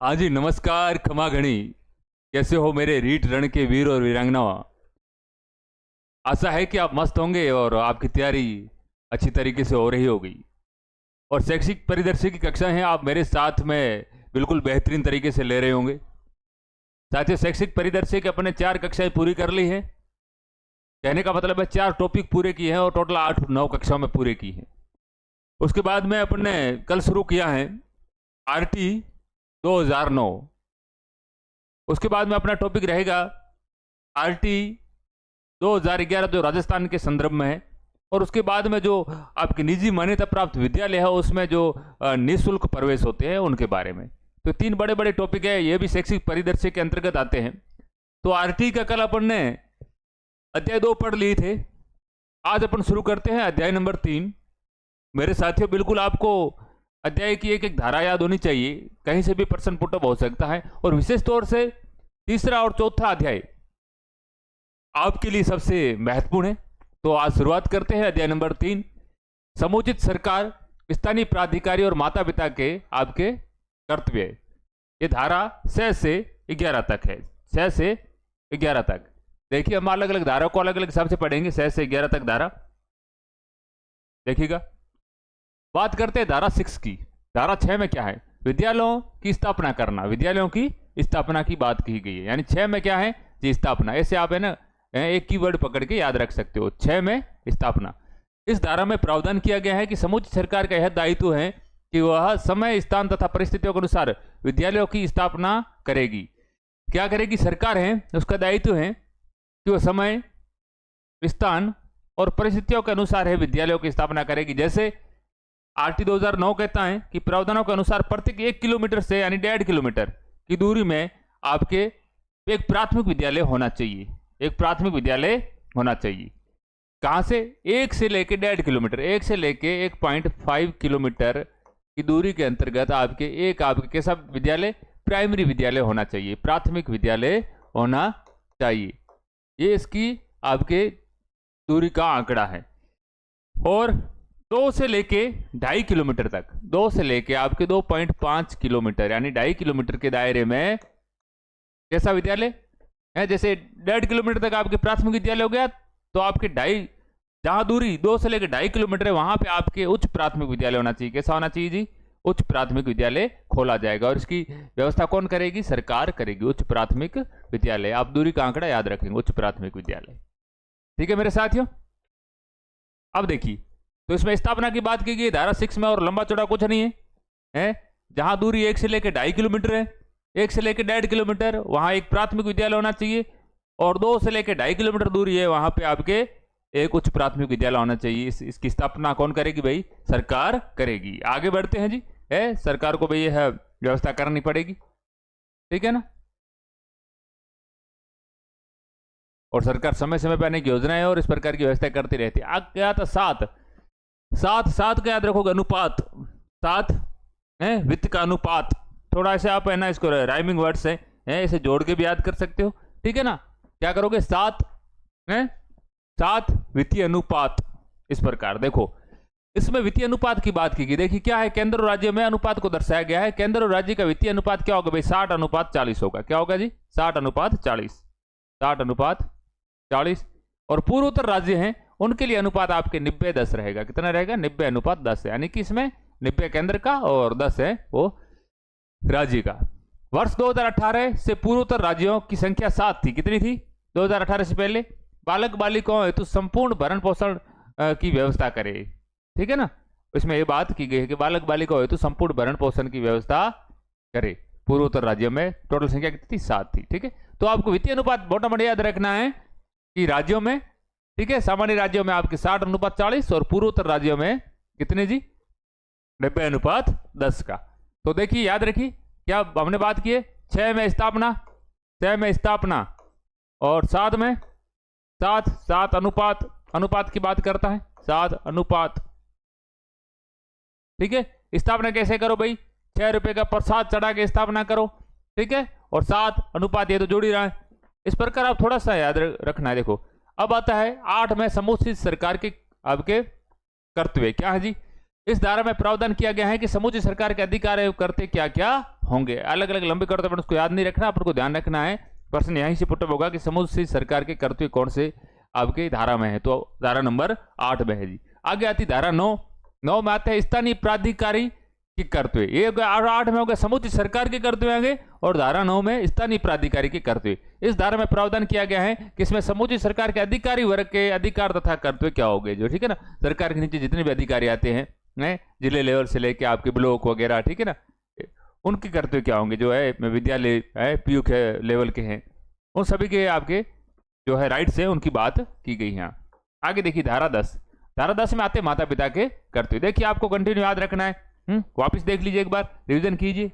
हाँ जी, नमस्कार खमा घणी। कैसे हो मेरे रीट रण के वीर और वीरांगनाओं। आशा है कि आप मस्त होंगे और आपकी तैयारी अच्छी तरीके से हो रही होगी। और शैक्षिक परिदृश्य की कक्षा है, आप मेरे साथ में बिल्कुल बेहतरीन तरीके से ले रहे होंगे। साथियों, शैक्षिक परिदृश्य के अपने 4 कक्षाएं पूरी कर ली हैं। कहने का मतलब है 4 टॉपिक पूरे किए हैं और टोटल 8-9 कक्षाओं में पूरे की हैं। उसके बाद में अपने कल शुरू किया है आरटी 2009। उसके बाद में अपना टॉपिक रहेगा आरटी 2011 जो राजस्थान के संदर्भ में है। और उसके बाद में जो आपके निजी मान्यता प्राप्त विद्यालय है उसमें जो निःशुल्क प्रवेश होते हैं उनके बारे में। तो 3 बड़े बड़े टॉपिक है, ये भी शैक्षिक परिदृश्य के अंतर्गत आते हैं। तो आरटी का कल अपन ने अध्याय 2 पढ़ लिए थे। आज अपन शुरू करते हैं अध्याय नंबर 3। मेरे साथियों, बिल्कुल आपको अध्याय की एक एक धारा याद होनी चाहिए, कहीं से भी प्रश्न पुटअप हो सकता है। और विशेष तौर से तीसरा और चौथा अध्याय आपके लिए सबसे महत्वपूर्ण है। तो आज शुरुआत करते हैं अध्याय नंबर 3, समुचित सरकार, स्थानीय प्राधिकारी और माता पिता के आपके कर्तव्य। ये धारा 6 से 11 तक है, 6 से 11 तक। देखिए, हम अलग अलग धारा को अलग अलग हिसाब से पढ़ेंगे। 6 से 11 तक धारा देखिएगा। बात करते हैं धारा 6 की। धारा 6 में क्या है? विद्यालयों की स्थापना करना। विद्यालयों की स्थापना की बात की गई है, यानी 6 में क्या है जी? स्थापना। ऐसे आप है ना एक कीवर्ड पकड़ के याद रख सकते हो, 6 में स्थापना। इस धारा में प्रावधान किया गया है कि समुचित सरकार का यह दायित्व है कि वह समय, स्थान तथा परिस्थितियों के अनुसार विद्यालयों की स्थापना करेगी। क्या करेगी? सरकार है, उसका दायित्व है कि वह समय, स्थान और परिस्थितियों के अनुसार है विद्यालयों की स्थापना करेगी। जैसे आरटी 2009 कहता है कि प्रावधानों के अनुसार प्रत्येक 1 किलोमीटर से यानी 1.5 किलोमीटर की दूरी में आपके एक प्राथमिक विद्यालय होना चाहिए। एक प्राथमिक विद्यालय होना चाहिए। कहां से? 1 से लेके 1.5 किलोमीटर, 1 से लेके 1.5 किलोमीटर की दूरी के अंतर्गत आपके कैसा विद्यालय? प्राइमरी विद्यालय होना चाहिए, प्राथमिक विद्यालय होना चाहिए। ये इसकी आपके दूरी का आंकड़ा है। और 2 से लेके 2.5 किलोमीटर तक, 2 से लेके आपके 2.5 किलोमीटर यानी 2.5 किलोमीटर के दायरे में कैसा विद्यालय है? जैसे 1.5 किलोमीटर तक आपके प्राथमिक विद्यालय हो गया, तो आपके 2.5 जहां दूरी 2 से लेकर 2.5 किलोमीटर है वहां पे आपके उच्च प्राथमिक विद्यालय होना चाहिए। कैसा होना चाहिए जी? उच्च प्राथमिक विद्यालय खोला जाएगा। और इसकी व्यवस्था कौन करेगी? सरकार करेगी। उच्च प्राथमिक विद्यालय, आप दूरी का आंकड़ा याद रखेंगे, उच्च प्राथमिक विद्यालय। ठीक है मेरे साथियों। अब देखिए, तो इसमें स्थापना की बात की गई धारा 6 में, और लंबा चौड़ा कुछ नहीं है, जहां दूरी 1 से लेकर 2.5 किलोमीटर है, 1 से लेकर 1.5 किलोमीटर वहां एक प्राथमिक विद्यालय होना चाहिए। और 2 से लेकर 2.5 किलोमीटर दूरी है, वहां पे आपके एक उच्च प्राथमिक विद्यालय होना चाहिए। इसकी स्थापना कौन करेगी भाई? सरकार करेगी। आगे बढ़ते हैं जी। सरकार को भाई यह व्यवस्था करनी पड़ेगी, ठीक है ना। और सरकार समय समय पर अनेक योजनाएं और इस प्रकार की व्यवस्था करती रहती है। आगे क्या था? 7 का याद रखोगे, अनुपात। 7 है वित्त का अनुपात। थोड़ा ऐसे आप है ना इसको राइमिंग वर्ड्स है इसे जोड़ के भी याद कर सकते हो, ठीक है ना। क्या करोगे? 7 वित्तीय अनुपात। इस प्रकार देखो, इसमें वित्तीय अनुपात की बात की गई। देखिए क्या है, केंद्र और राज्य में अनुपात को दर्शाया गया है। केंद्र और राज्य का वित्तीय अनुपात क्या होगा भाई? 60:40 होगा। क्या होगा जी? 60:40। 60:40। और पूर्वोत्तर राज्य हैं उनके लिए अनुपात आपके 90:10 रहेगा। कितना रहेगा? 90:10 है, यानी कि इसमें 90 केंद्र का और 10 है वो राज्य का। वर्ष 2018 से पूर्वोत्तर राज्यों की संख्या 7 थी। कितनी थी 2018 से पहले? बालक बालिकाओं हेतु संपूर्ण भरण पोषण की व्यवस्था करे, ठीक है ना। इसमें यह बात की गई है कि बालक बालिकाओं हेतु संपूर्ण भरण पोषण की व्यवस्था करे। पूर्वोत्तर राज्यों में टोटल संख्या कितनी थी? 7 थी, ठीक है। तो आपको वित्तीय अनुपात मोटा मोटा याद रखना है कि राज्यों में, ठीक है, सामान्य राज्यों में आपके 60:40 और पूर्वोत्तर राज्यों में कितने जी? 90:10 का। तो देखिए याद रखिए क्या हमने बात की है? 6 में स्थापना, 6 में स्थापना और 7 में 7 अनुपात की बात करता है। 7 अनुपात, ठीक है। स्थापना कैसे करो भाई? 6 रुपए का प्रसाद चढ़ा के स्थापना करो, ठीक है। और 7 अनुपात, ये तो जोड़ ही रहा है। इस प्रकार आप थोड़ा सा याद रखना है। देखो अब आता है 8 में समुचित सरकार के आपके कर्तव्य क्या है जी। इस धारा में प्रावधान किया गया है कि समुचित सरकार के अधिकार एवं कर्तव्य क्या क्या होंगे। अलग अलग लंबे कर्तव्य अपन उसको याद नहीं रखना, अपन को ध्यान रखना है। प्रश्न यहीं से पुटअप होगा कि समुचित सरकार के कर्तव्य कौन से आपके धारा में है, तो धारा नंबर 8 में है जी। आगे आती धारा 9 में आते हैं स्थानीय प्राधिकारी के कर्तव्य। ये 8 में होगा समुचित सरकार के कर्तव्य आगे, और धारा 9 में स्थानीय प्राधिकारी के कर्तव्य। इस धारा में प्रावधान किया गया है कि इसमें समुचित सरकार के अधिकारी वर्ग के अधिकार तथा कर्तव्य क्या हो गए, जो ठीक है ना, सरकार के नीचे जितने भी अधिकारी आते हैं जिले लेवल से लेके आपके ब्लॉक वगैरह, ठीक है ना, उनके कर्तव्य क्या होंगे, जो है विद्यालय है पीयू के लेवल के हैं, उन सभी के आपके जो है राइट्स है उनकी बात की गई है। आगे देखिए धारा 10 में आते माता पिता के कर्तव्य। देखिए आपको कंटिन्यू याद रखना है, वापस देख लीजिए एक बार, रिवीजन कीजिए।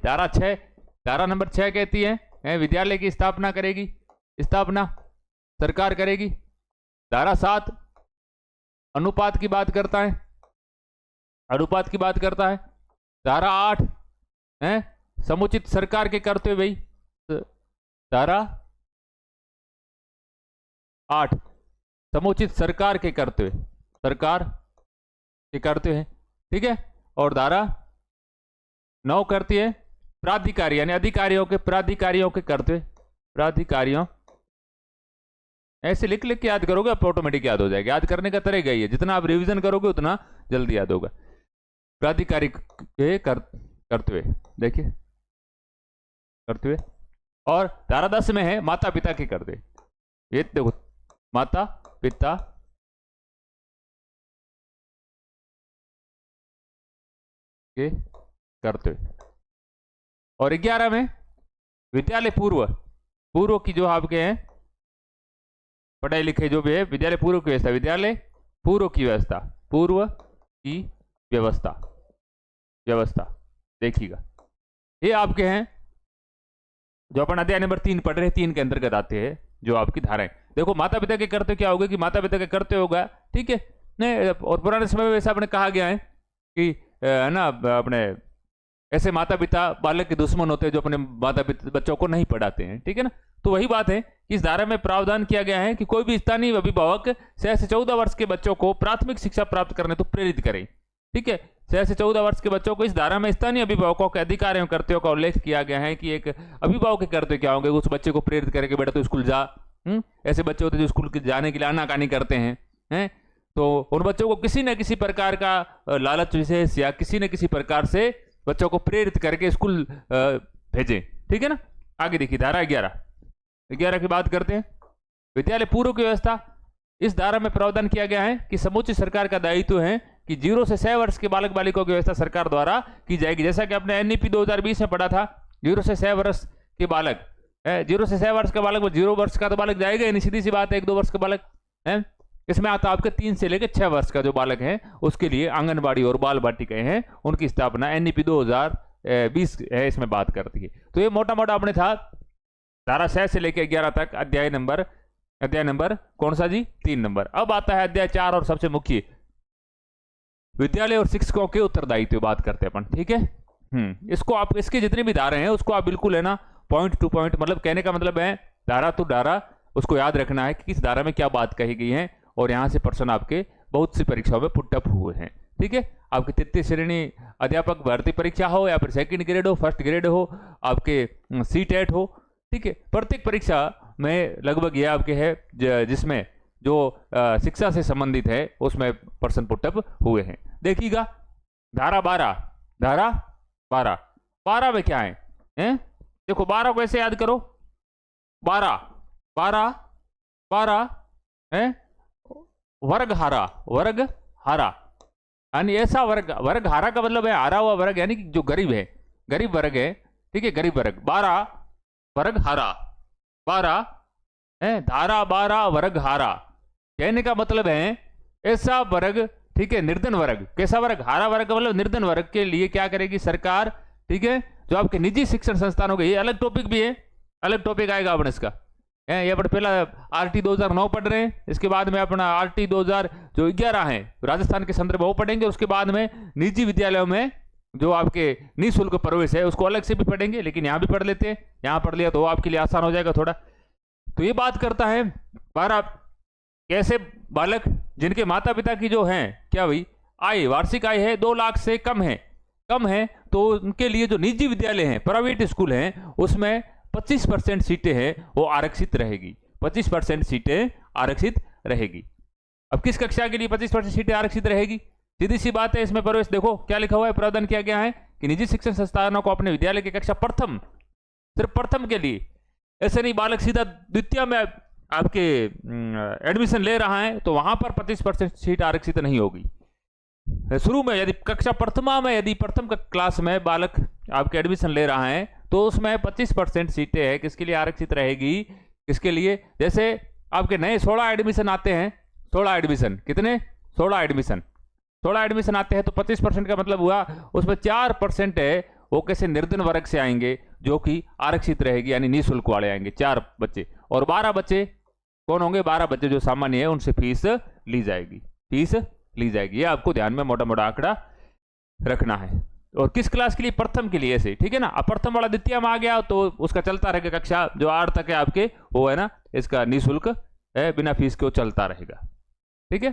धारा नंबर 6 कहती है विद्यालय की स्थापना सरकार करेगी। धारा 7 अनुपात की बात करता है। धारा 8 है समुचित सरकार के कर्तव्य भाई, धारा 8 समुचित सरकार के कर्तव्य है, ठीक है। और धारा 9 करती है प्राधिकारी यानी प्राधिकारियों के कर्तव्य। ऐसे लिख के याद करोगे आप ऑटोमेटिक याद हो जाएगा। याद करने का तरीका ही है, जितना आप रिवीजन करोगे उतना जल्दी याद होगा। प्राधिकारी के कर्तव्य, देखिए कर्तव्य। और धारा 10 में है माता पिता के कर्तव्य। ये देखो माता पिता के कर्तव्य। और 11 में विद्यालय पूर्व की जो आपके हैं पढ़ाई लिखाई जो भी है, विद्यालय पूर्व की व्यवस्था देखिएगा। ये आपके हैं जो अपन अध्याय नंबर 3 पढ़ रहे हैं, 3 के अंतर्गत आते हैं जो आपकी धाराएं। देखो माता पिता के कर्तव्य क्या होगा कि माता पिता के कर्तव्य होगा, ठीक है नहीं। और पुराने समय में वैसा अपने कहा गया है कि है ना, अपने ऐसे माता पिता बालक के दुश्मन होते हैं जो अपने माता पिता बच्चों को नहीं पढ़ाते हैं, ठीक है ना। तो वही बात है कि इस धारा में प्रावधान किया गया है कि कोई भी स्थानीय अभिभावक 6 से 14 वर्ष के बच्चों को प्राथमिक शिक्षा प्राप्त करने तो प्रेरित करें, ठीक है। 6 से 14 वर्ष के बच्चों को इस धारा में स्थानीय अभिभावकों के अधिकार एवं कर्तव्यों का उल्लेख किया गया है कि एक अभिभावक के कर्तव्य क्या होंगे, उस बच्चे को प्रेरित करके बेटा तो स्कूल जा। ऐसे बच्चे होते हैं जो स्कूल के जाने के लिए आनाकानी करते हैं, तो उन बच्चों को किसी न किसी प्रकार का लालच विशेष या किसी न किसी प्रकार से बच्चों को प्रेरित करके स्कूल भेजें, ठीक है ना। आगे देखिए धारा 11 की बात करते हैं, विद्यालय पूर्व की व्यवस्था। इस धारा में प्रावधान किया गया है कि समूची सरकार का दायित्व है कि 0 से 6 वर्ष के बालक बालिकाओं की व्यवस्था सरकार द्वारा की जाएगी। जैसा कि आपने एनईपी 2020 में पढ़ा था, 0 से 6 वर्ष के बालक 0 से 6 वर्ष का बालक, 0 वर्ष का तो बालक जाएगा ही नहीं, सीधी सी बात है, 1-2 वर्ष का बालक है। इसमें आता आपके 3 से लेकर 6 वर्ष का जो बालक है उसके लिए आंगनबाड़ी और बाल बाटिकाएं हैं, उनकी स्थापना एनईपी 2020 है इसमें बात करती है। तो ये मोटा मोटा अपने था धारा 6 से लेकर 11 तक अध्याय नंबर कौन सा जी, 3 नंबर। अब आता है अध्याय 4 और सबसे मुख्य विद्यालय और शिक्षकों के उत्तरदायित्व बात करते हैं अपन, ठीक है। इसको आप इसके जितने भी धारे हैं उसको आप बिल्कुल है ना पॉइंट टू पॉइंट, मतलब कहने का मतलब है धारा टू धारा उसको याद रखना है कि किस धारा में क्या बात कही गई है। और यहां से प्रश्न आपके बहुत सी परीक्षाओं में पुटअप हुए हैं, ठीक है। आपकी तृतीय श्रेणी अध्यापक भर्ती परीक्षा हो या फिर सेकंड ग्रेड हो, फर्स्ट ग्रेड हो, आपके सीटेट हो, ठीक है। प्रत्येक परीक्षा में लगभग ये आपके है जिसमें जो शिक्षा से संबंधित है उसमें प्रश्न पुटअप हुए हैं। देखिएगा धारा 12 में क्या है? देखो 12 को ऐसे याद करो, 12 है वर्ग हारा यानी ऐसा वर्ग हारा का मतलब है हारा हुआ वर्ग, यानी कि जो गरीब है, गरीब वर्ग है, ठीक है, गरीब वर्ग। 12 वर्ग हारा, 12 है धारा 12 वर्ग हारा, कहने का मतलब है ऐसा वर्ग, ठीक है, निर्धन वर्ग। कैसा वर्ग? हारा वर्ग का मतलब निर्धन वर्ग के लिए क्या करेगी सरकार, ठीक है, जो आपके निजी शिक्षण संस्थानों के, ये अलग टॉपिक भी है, अलग टॉपिक आएगा अपन इसका। ये अपन पहला आरटी 2009 पढ़ रहे हैं, इसके बाद में अपना आरटी 2011 है राजस्थान के संदर्भ वो पढ़ेंगे। उसके बाद में निजी विद्यालयों में जो आपके निःशुल्क प्रवेश है उसको अलग से भी पढ़ेंगे, लेकिन यहाँ भी पढ़ लेते हैं, यहाँ पढ़ लिया तो आपके लिए आसान हो जाएगा थोड़ा। तो ये बात करता है 12 कैसे बालक जिनके माता पिता की जो है क्या भाई आय, वार्षिक आय है 2 लाख से कम है, कम है तो उनके लिए जो निजी विद्यालय हैं, प्राइवेट स्कूल हैं, उसमें 25% सीटें हैं वो आरक्षित रहेगी। 25% सीटें आरक्षित रहेगी। अब किस कक्षा के लिए 25% सीटें आरक्षित रहेगी? सीधी सी बात है, इसमें प्रवेश देखो क्या लिखा हुआ है, प्रावधान किया गया है कि निजी शिक्षण संस्थानों को अपने विद्यालय की कक्षा प्रथम, सिर्फ प्रथम के लिए, ऐसे नहीं बालक सीधा द्वितीय में आपके एडमिशन ले रहा है तो वहां पर 25% सीट आरक्षित नहीं होगी। शुरू में यदि कक्षा प्रथमा में, यदि प्रथम क्लास में बालक आपके एडमिशन ले रहा है तो उसमें 25% सीटें है किसके लिए आरक्षित रहेगी? किसके लिए? जैसे आपके नए 16 एडमिशन आते हैं, 16 एडमिशन, कितने? 16 एडमिशन, 16 एडमिशन आते हैं तो 25% का मतलब हुआ उसमें 4% है वो कैसे निर्धन वर्ग से आएंगे जो कि आरक्षित रहेगी, यानी निःशुल्क वाले आएंगे 4 बच्चे, और 12 बच्चे कौन होंगे? 12 बच्चे जो सामान्य है उनसे फीस ली जाएगी, फीस ली जाएगी। ये आपको ध्यान में मोटा मोटा आंकड़ा रखना है। और किस क्लास के लिए? प्रथम के लिए, ऐसे, ठीक है ना। अब प्रथम वाला द्वितीय में आ गया तो उसका चलता रहेगा, कक्षा जो 8 तक है आपके वो है ना, इसका निःशुल्क है, बिना फीस के वो चलता रहेगा, ठीक है।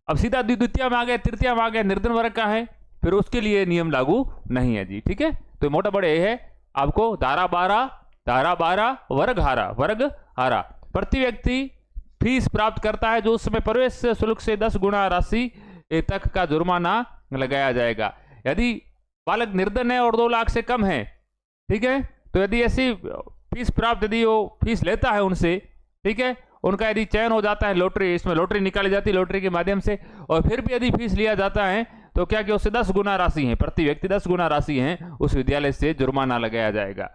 अब सीधा द्वितीय में आ गया, तृतीय में आ गया, निर्धन वर्ग का है, फिर उसके लिए नियम लागू नहीं है जी, ठीक है। तो मोटा बड़े ये है आपको धारा 12 वर्ग हारा प्रति व्यक्ति फीस प्राप्त करता है जो उस समय प्रवेश शुल्क से 10 गुना राशि तक का जुर्माना लगाया जाएगा। यदि बालक निर्धन है और 2 लाख से कम है, ठीक है, तो यदि ऐसी फीस प्राप्त, यदि वो फीस लेता है उनसे, ठीक है, उनका यदि चयन हो जाता है, लॉटरी, इसमें लॉटरी निकाली जाती है लॉटरी के माध्यम से, और फिर भी यदि फीस लिया जाता है तो क्या कि उससे 10 गुना राशि है, प्रति व्यक्ति 10 गुना राशि है, उस विद्यालय से जुर्माना लगाया जाएगा,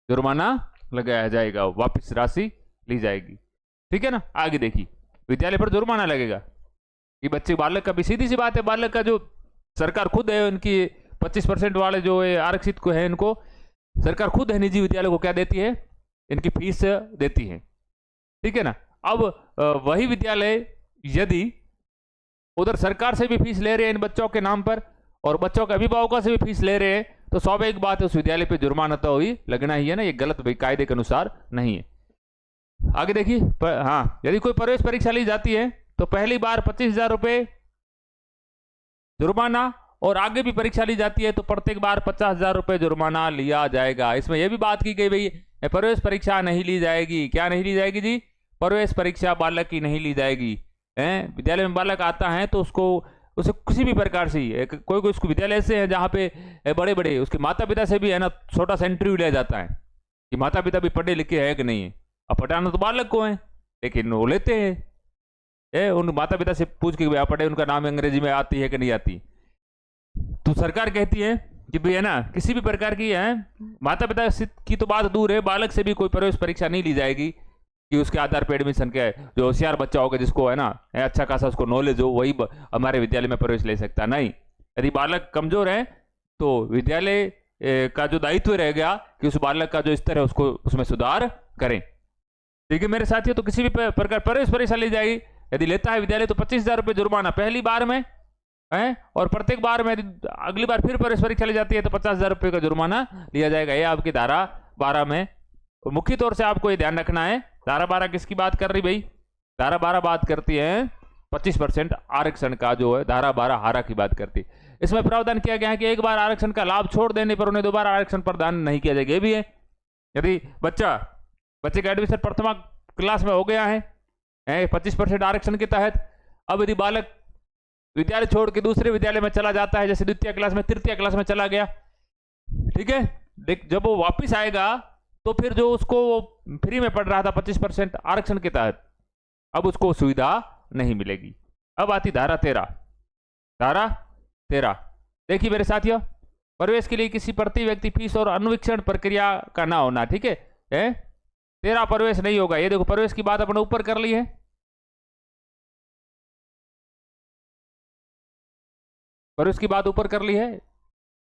जुर्माना लगाया जाएगा, वापिस राशि ली जाएगी, ठीक है ना। आगे देखिए, विद्यालय पर जुर्माना लगेगा कि बच्चे, बालक का भी सीधी सी बात है, बालक का जो सरकार खुद है उनकी 25% वाले जो आरक्षित को है, इनको सरकार खुद है निजी विद्यालय को क्या देती है? इनकी फीस देती है, ठीक है ना। अब वही विद्यालय यदि उधर सरकार से भी फीस ले रहे हैं इन बच्चों के नाम पर और बच्चों के अभिभावकों से भी फीस ले रहे हैं तो स्वाभाविक बात है उस विद्यालय पे जुर्माना तो ही लगना ही है ना, ये गलत भाई कायदे के अनुसार नहीं है। आगे देखिए, हाँ, यदि कोई प्रवेश परीक्षा ली जाती है तो पहली बार 25,000 रुपये जुर्माना, और आगे भी परीक्षा ली जाती है तो प्रत्येक बार 50,000 रुपये जुर्माना लिया जाएगा। इसमें यह भी बात की गई भाई प्रवेश परीक्षा नहीं ली जाएगी, क्या नहीं ली जाएगी जी? प्रवेश परीक्षा बालक की नहीं ली जाएगी। विद्यालय में बालक आता है तो उसको उसे किसी भी प्रकार से कोई कोई उसको विद्यालय से है जहाँ पे बड़े बड़े उसके माता पिता से भी है ना छोटा सा इंटरव्यू लिया जाता है कि माता पिता भी पढ़े लिखे है कि नहीं है। अब पढ़ाना तो बालक को है लेकिन वो लेते हैं उन माता पिता से पूछ के आप पढ़े, उनका नाम अंग्रेजी में आती है कि नहीं आती। तो सरकार कहती है कि भाई है ना किसी भी प्रकार की है माता पिता की तो बात दूर है, बालक से भी कोई प्रवेश परीक्षा नहीं ली जाएगी कि उसके आधार पर एडमिशन के जो होशियार बच्चा होगा जिसको है ना अच्छा खासा उसको नॉलेज हो वही हमारे विद्यालय में प्रवेश ले सकता। नहीं, यदि बालक कमजोर है तो विद्यालय का जो दायित्व रहेगा कि उस बालक का जो स्तर है उसको उसमें सुधार करें। ठीक है मेरे साथियों, तो किसी भी प्रकार प्रवेश परीक्षा ली जाएगी, यदि लेता है विद्यालय तो 25,000 रुपये जुर्माना पहली बार में है, और प्रत्येक बार में अगली बार फिर प्रवेश परीक्षा ली जाती है तो 50,000 रुपये का जुर्माना लिया जाएगा। ये आपकी धारा 12 में मुख्य तौर से आपको ये ध्यान रखना है। धारा 12 किसकी बात कर रही भाई? धारा 12 बात करती है 25% आरक्षण का, जो है धारा 12 हारा की बात करती है। इसमें प्रावधान किया गया है कि एक बार आरक्षण का लाभ छोड़ देने पर उन्हें दोबारा आरक्षण प्रदान नहीं किया जाएगा। ये भी है यदि बच्चे का एडमिशन प्रथमा क्लास में हो गया है 25% आरक्षण के तहत, अब यदि बालक विद्यालय छोड़ के दूसरे विद्यालय में चला जाता है, जैसे द्वितीय क्लास में तृतीय क्लास में चला गया, ठीक है, जब वो वापिस आएगा तो फिर जो उसको फ्री में पढ़ रहा था 25% आरक्षण के तहत, अब उसको सुविधा नहीं मिलेगी। अब आती धारा 13। धारा 13 देखिए मेरे साथियों, प्रवेश के लिए किसी प्रति व्यक्ति फीस और अनुवीक्षण प्रक्रिया का ना होना। ठीक है 13 प्रवेश नहीं होगा। ये देखो प्रवेश की बात अपने ऊपर कर ली है, प्रवेश की बात ऊपर कर ली है,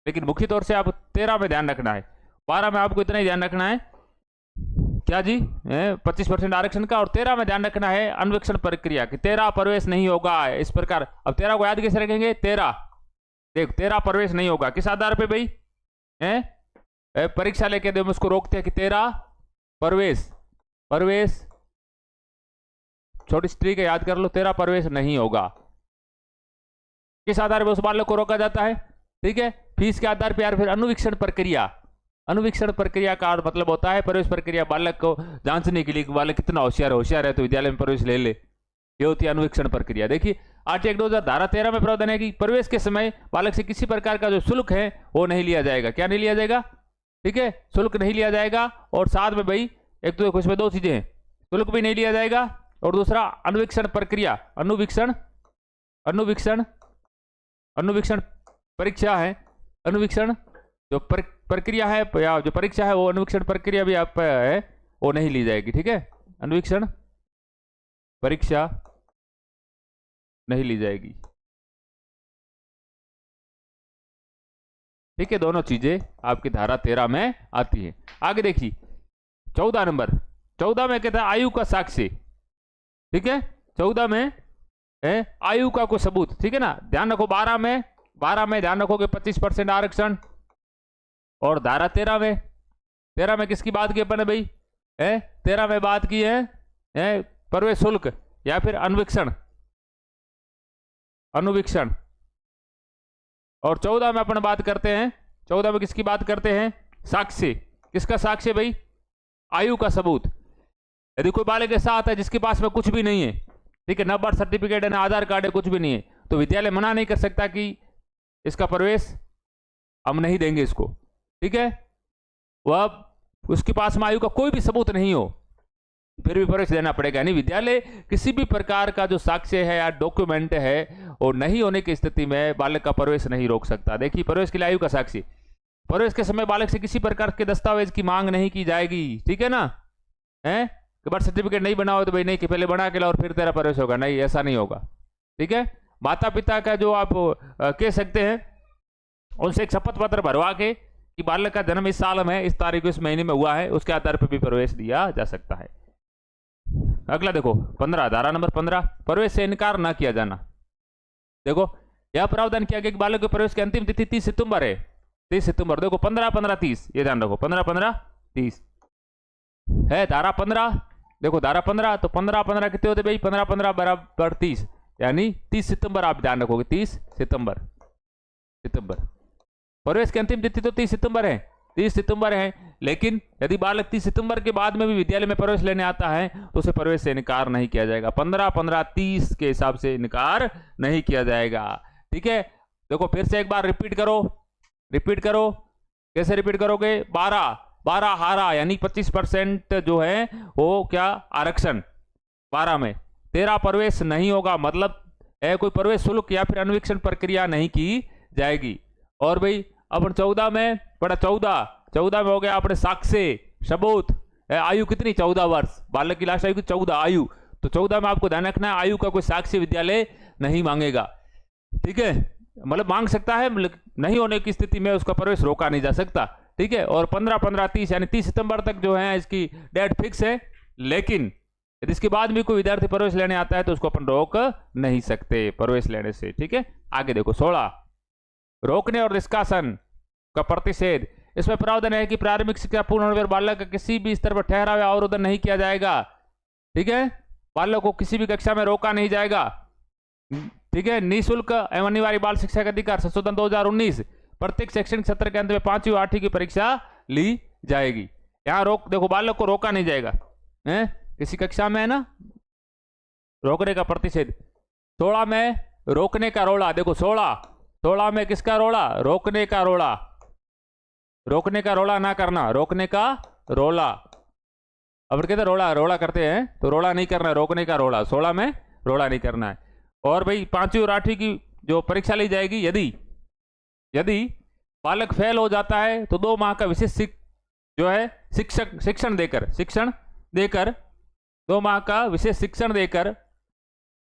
लेकिन मुख्य तौर से आप 13 में ध्यान रखना है। 12 में आपको इतना ही ध्यान रखना है क्या जी 25% आरक्षण का, और 13 में ध्यान रखना है अनुवीक्षण प्रक्रिया कि 13 प्रवेश नहीं होगा इस प्रकार। अब 13 को याद कैसे रखेंगे? 13 देख 13 प्रवेश नहीं होगा किस आधार पे भाई? परीक्षा लेके दे उसको रोकते हैं कि 13 प्रवेश छोटी स्त्री के याद कर लो, 13 प्रवेश नहीं होगा। किस आधार पर उस बालक को रोका जाता है? ठीक है फीस के आधार पर यार फिर अनुवीक्षण प्रक्रिया, अनुवीक्षण प्रक्रिया का मतलब होता है प्रवेश प्रक्रिया, बालक को जांचने के लिए बालक कितना होशियार है तो विद्यालय में प्रवेश ले ले, ये होती है अनुवीक्षण प्रक्रिया। देखिए आर्टिकल 2000 धारा 13 में प्रावधान है कि प्रवेश के समय बालक से किसी प्रकार का जो शुल्क है वो नहीं लिया जाएगा। क्या नहीं लिया जाएगा? ठीक है, शुल्क नहीं लिया जाएगा। और साथ में भाई एक तो इसमें दो चीजें हैं, शुल्क भी नहीं लिया जाएगा और दूसरा अनुवीक्षण प्रक्रिया, अनुवीक्षण परीक्षा है, अनुवीक्षण जो प्रक्रिया है या जो परीक्षा है वो अनुवीक्षण प्रक्रिया भी आप है वो नहीं ली जाएगी। ठीक है, अनुवीक्षण परीक्षा नहीं ली जाएगी। ठीक है, दोनों चीजें आपकी धारा 13 में आती है। आगे देखिए 14 नंबर, 14 में कहता है आयु का साक्ष्य। ठीक है, 14 में है आयु का कोई सबूत। ठीक है ना, ध्यान रखो 12 में ध्यान रखोगे 25% आरक्षण, और धारा 13 में किसकी बात की अपन ने भाई? 13 में बात की है प्रवेश शुल्क या फिर अनुवीक्षण। और 14 में अपन बात करते हैं, 14 में किसकी बात करते हैं? साक्ष्य। किसका साक्ष्य भाई? आयु का सबूत। यदि कोई बालक ऐसा आता है जिसके पास में कुछ भी नहीं है, ठीक है, ना बर्थ सर्टिफिकेट है ना आधार कार्ड है, कुछ भी नहीं है, तो विद्यालय मना नहीं कर सकता कि इसका प्रवेश हम नहीं देंगे इसको। ठीक है, वह उसके पास में आयु का कोई भी सबूत नहीं हो फिर भी प्रवेश देना पड़ेगा। यानी विद्यालय किसी भी प्रकार का जो साक्ष्य है या डॉक्यूमेंट है और नहीं होने की स्थिति में बालक का प्रवेश नहीं रोक सकता। देखिए प्रवेश के लिए आयु का साक्ष्य, प्रवेश के समय बालक से किसी प्रकार के दस्तावेज की मांग नहीं की जाएगी। ठीक है ना, है बर्थ सर्टिफिकेट नहीं बना हो तो भाई नहीं कि पहले बना के ला और फिर तेरा प्रवेश होगा, नहीं ऐसा नहीं होगा। ठीक है, माता पिता का जो आप कह सकते हैं उनसे एक शपथ पत्र भरवा के कि बालक का जन्म इस साल में इस तारीख इस महीने में हुआ है, उसके आधार पर भी प्रवेश दिया जा सकता है। अगला देखो 15, धारा नंबर 15, प्रवेश से इनकार ना किया जाना। देखो यह प्रावधान किया गया कि बालक के प्रवेश की अंतिम तिथि 30 सितंबर है, 30 सितंबर। देखो 15-15-30, ये ध्यान रखो 15-15-30 है धारा 15। देखो धारा 15 तो 15-15 कितने होते भाई? 15-15 बराबर 30, यानी 30 सितंबर आप ध्यान रखोगे, 30 सितंबर। प्रवेश की अंतिम तिथि तो 30 सितंबर है, 30 सितंबर है। लेकिन यदि बालक 30 सितंबर के बाद में भी विद्यालय में प्रवेश लेने आता है तो उसे प्रवेश से इनकार नहीं किया जाएगा। 15-15-30 के हिसाब से इनकार नहीं किया जाएगा। ठीक है, देखो फिर से एक बार रिपीट करो। कैसे रिपीट करोगे? 12 हारा यानी 25% जो है वो क्या आरक्षण 12 में। 13 प्रवेश नहीं होगा, मतलब कोई प्रवेश शुल्क या फिर अनुवीक्षण प्रक्रिया नहीं की जाएगी। और भाई अपन 14 में पढ़ा, 14 में हो गया अपने साक्ष्य सबूत। आयु कितनी? 14 वर्ष, बालक की लास्ट आयु 14 आयु। तो 14 में आपको ध्यान रखना है आयु का कोई साक्ष्य विद्यालय नहीं मांगेगा। ठीक है, मतलब मांग सकता है, नहीं होने की स्थिति में उसका प्रवेश रोका नहीं जा सकता। ठीक है, और 15-15-30 यानी 30 सितंबर तक जो है इसकी डेट फिक्स है। लेकिन यदि इसके बाद भी कोई विद्यार्थी प्रवेश लेने आता है तो उसको अपन रोक नहीं सकते प्रवेश लेने से। ठीक है, आगे देखो 16, रोकने और निष्कासन का प्रतिषेध। इसमें प्रावधान है कि प्रारंभिक शिक्षा पूर्ण होने पर बालक का किसी भी स्तर पर ठहराव या अवरोधन नहीं किया जाएगा। ठीक है, बालक को किसी भी कक्षा में रोका नहीं जाएगा। ठीक है, निःशुल्क एवं अनिवार्य बाल शिक्षा का अधिकार संशोधन 2019, प्रत्येक शैक्षणिक सत्र के अंत में 5वीं और 8वीं की परीक्षा ली जाएगी। यहाँ देखो बालक को रोका नहीं जाएगा किसी कक्षा में, है ना, रोकने का प्रतिषेध। 16 में रोकने का रोड़ा। देखो 16 में किसका रोड़ा? रोकने का रोड़ा ना करना, रोकने का रोड़ा। अब कहते हैं रोड़ा करते हैं तो रोड़ा नहीं करना है, रोकने का रोड़ा। 16 में रोड़ा नहीं करना है। और भाई 5वीं और 8वीं की जो परीक्षा ली जाएगी, यदि बालक फेल हो जाता है तो 2 माह का विशेष जो है शिक्षण देकर 2 माह का विशेष शिक्षण देकर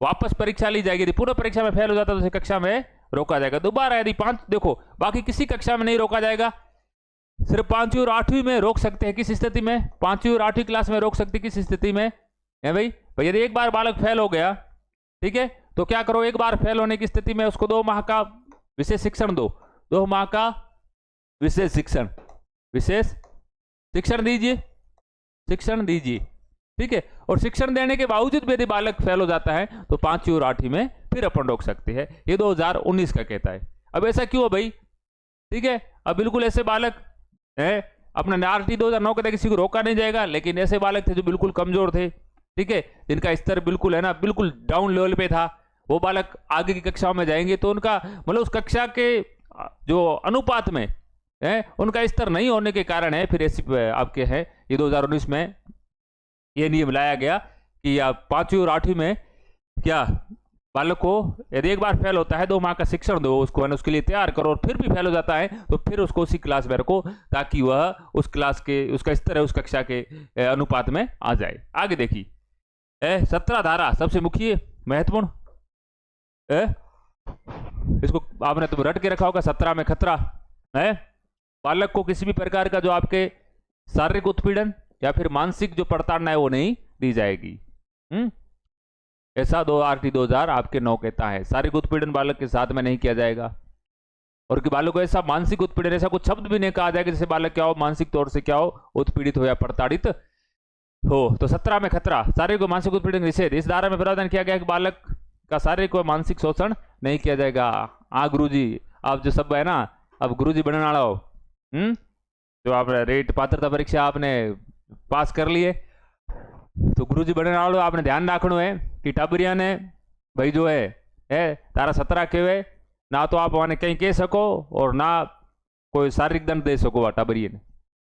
वापस परीक्षा ली जाएगी। यदि पूर्ण परीक्षा में फेल हो जाता है तो उसे कक्षा में रोका जाएगा दोबारा। यदि 5, देखो बाकी किसी कक्षा में नहीं रोका जाएगा, सिर्फ 5वीं और 8वीं में रोक सकते हैं। किस स्थिति में? 5वीं और 8वीं क्लास में रोक सकते हैं। किस स्थिति में है भाई? यदि एक बार बालक फेल हो गया, ठीक है, तो क्या करो, एक बार फेल होने की स्थिति में उसको 2 माह का विशेष शिक्षण दो, 2 माह का विशेष शिक्षण दीजिए। ठीक है, और शिक्षण देने के बावजूद भी यदि बालक फेल हो जाता है तो 5वीं और 8वीं में फिर अपन रोक सकते हैं। ये 2019 का कहता है। अब ऐसा क्यों है भाई? ठीक है। अब बिल्कुल ऐसे बालक है, अपना आरटी 2009 के तहत किसी को रोका नहीं जाएगा, लेकिन ऐसे बालक थे जो बिल्कुल कमजोर थे, ठीक है, जिनका स्तर बिल्कुल है ना बिल्कुल डाउन लेवल पे था, वो बालक आगे की कक्षाओं में जाएंगे तो उनका मतलब उस कक्षा के जो अनुपात में है उनका स्तर नहीं होने के कारण है फिर ऐसी आपके है ये 2019 में ये नियम लाया गया कि आप 5वीं और 8वीं में क्या बालक को यदि एक बार फेल होता है 2 माह का शिक्षण दो उसको, उसके लिए तैयार करो, और फिर भी फेल हो जाता है तो फिर उसको उसी क्लास में रखो ताकि वह उस क्लास के उसका स्तर है उस कक्षा के अनुपात में आ जाए। आगे देखिए 17 धारा सबसे मुख्य महत्वपूर्ण, इसको आपने तो रट के रखा होगा, 17 में खतरा है बालक को किसी भी प्रकार का जो आपके शारीरिक उत्पीड़न या फिर मानसिक जो प्रताड़ना है वो नहीं दी जाएगी। ऐसा 2 आरटी 2000 आपके 9 कहता है। शारीरिक उत्पीड़न बालक के साथ में नहीं किया जाएगा, और कि बालक को ऐसा मानसिक उत्पीड़न ऐसा कुछ शब्द भी नहीं कहा जाएगा जैसे बालक क्या हो मानसिक तौर से क्या हो उत्पीड़ित हो या प्रताड़ित हो। तो 17 में खतरा शारीरिक व मानसिक उत्पीड़न निषेध, इस धारा में प्रावधान किया गया कि बालक का शारीरिक व मानसिक शोषण नहीं किया जाएगा। गुरुजी आप जो सब है ना अब गुरुजी बनने वाला हो, जो आप रेट पात्रता परीक्षा आपने पास कर लिए तो गुरुजी बनने वालों आपने ध्यान रखना है कि टाबरिया ने भाई जो है तारा 17 केवे ना तो आप वहां कहीं कह सको और ना कोई शारीरिक दंड दे सको टाबरिया ने,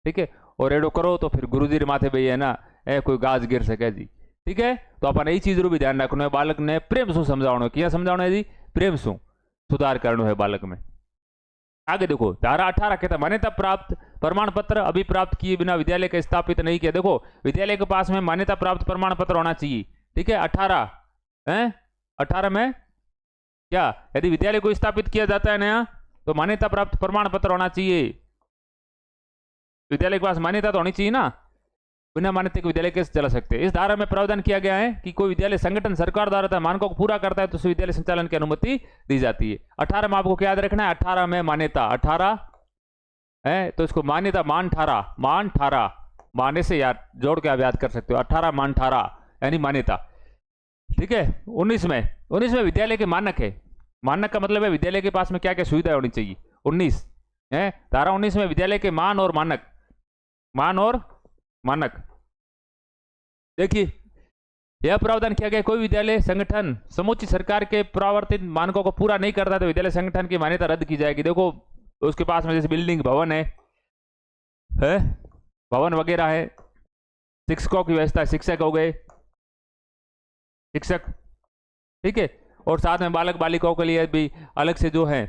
ठीक है, और एडो करो तो फिर गुरुजी रे माथे भाई है ना कोई गाज गिर सके जी, ठीक है। तो अपन यही चीज रू भी ध्यान रखना है, बालक ने प्रेम शू समझाना, क्या समझाना है जी, प्रेम शू सुधार करना है बालक में। आगे देखो धारा 18 कहता मान्यता प्राप्त प्रमाण पत्र अभी प्राप्त किए बिना विद्यालय का स्थापित नहीं किया। देखो विद्यालय के पास में मान्यता प्राप्त प्रमाण पत्र होना चाहिए, ठीक है। 18 में क्या यदि विद्यालय को स्थापित किया जाता है नया तो मान्यता प्राप्त प्रमाण पत्र होना चाहिए, विद्यालय के पास मान्यता तो होनी चाहिए ना, बिना मान्यता के विद्यालय कैसे चला सकते हैं। इस धारा में प्रावधान किया गया है कि कोई विद्यालय संगठन सरकार द्वारा मानकों को पूरा करता है तो उसे विद्यालय संचालन की अनुमति दी जाती है। 18 में आपको क्या याद रखना है, 18 में मान्यता 18 है तो इसको मान्यता मान 18 माने से याद जोड़ के आप याद कर सकते हो, 18 मान 18 यानी मान्यता, ठीक है। 19 में विद्यालय के मानक है, मानक का मतलब है विद्यालय के पास में क्या क्या सुविधा होनी चाहिए। 19 है धारा 19 में विद्यालय के मान और मानक देखिए यह प्रावधान किया गया कोई विद्यालय संगठन समूची सरकार के प्रवर्तित मानकों को पूरा नहीं करता तो विद्यालय संगठन की मान्यता रद्द की जाएगी। देखो उसके पास में जैसे बिल्डिंग भवन है भवन वगैरह है, शिक्षकों की व्यवस्था, शिक्षक हो गए शिक्षक, ठीक है, और साथ में बालक बालिकाओं के लिए भी अलग से जो है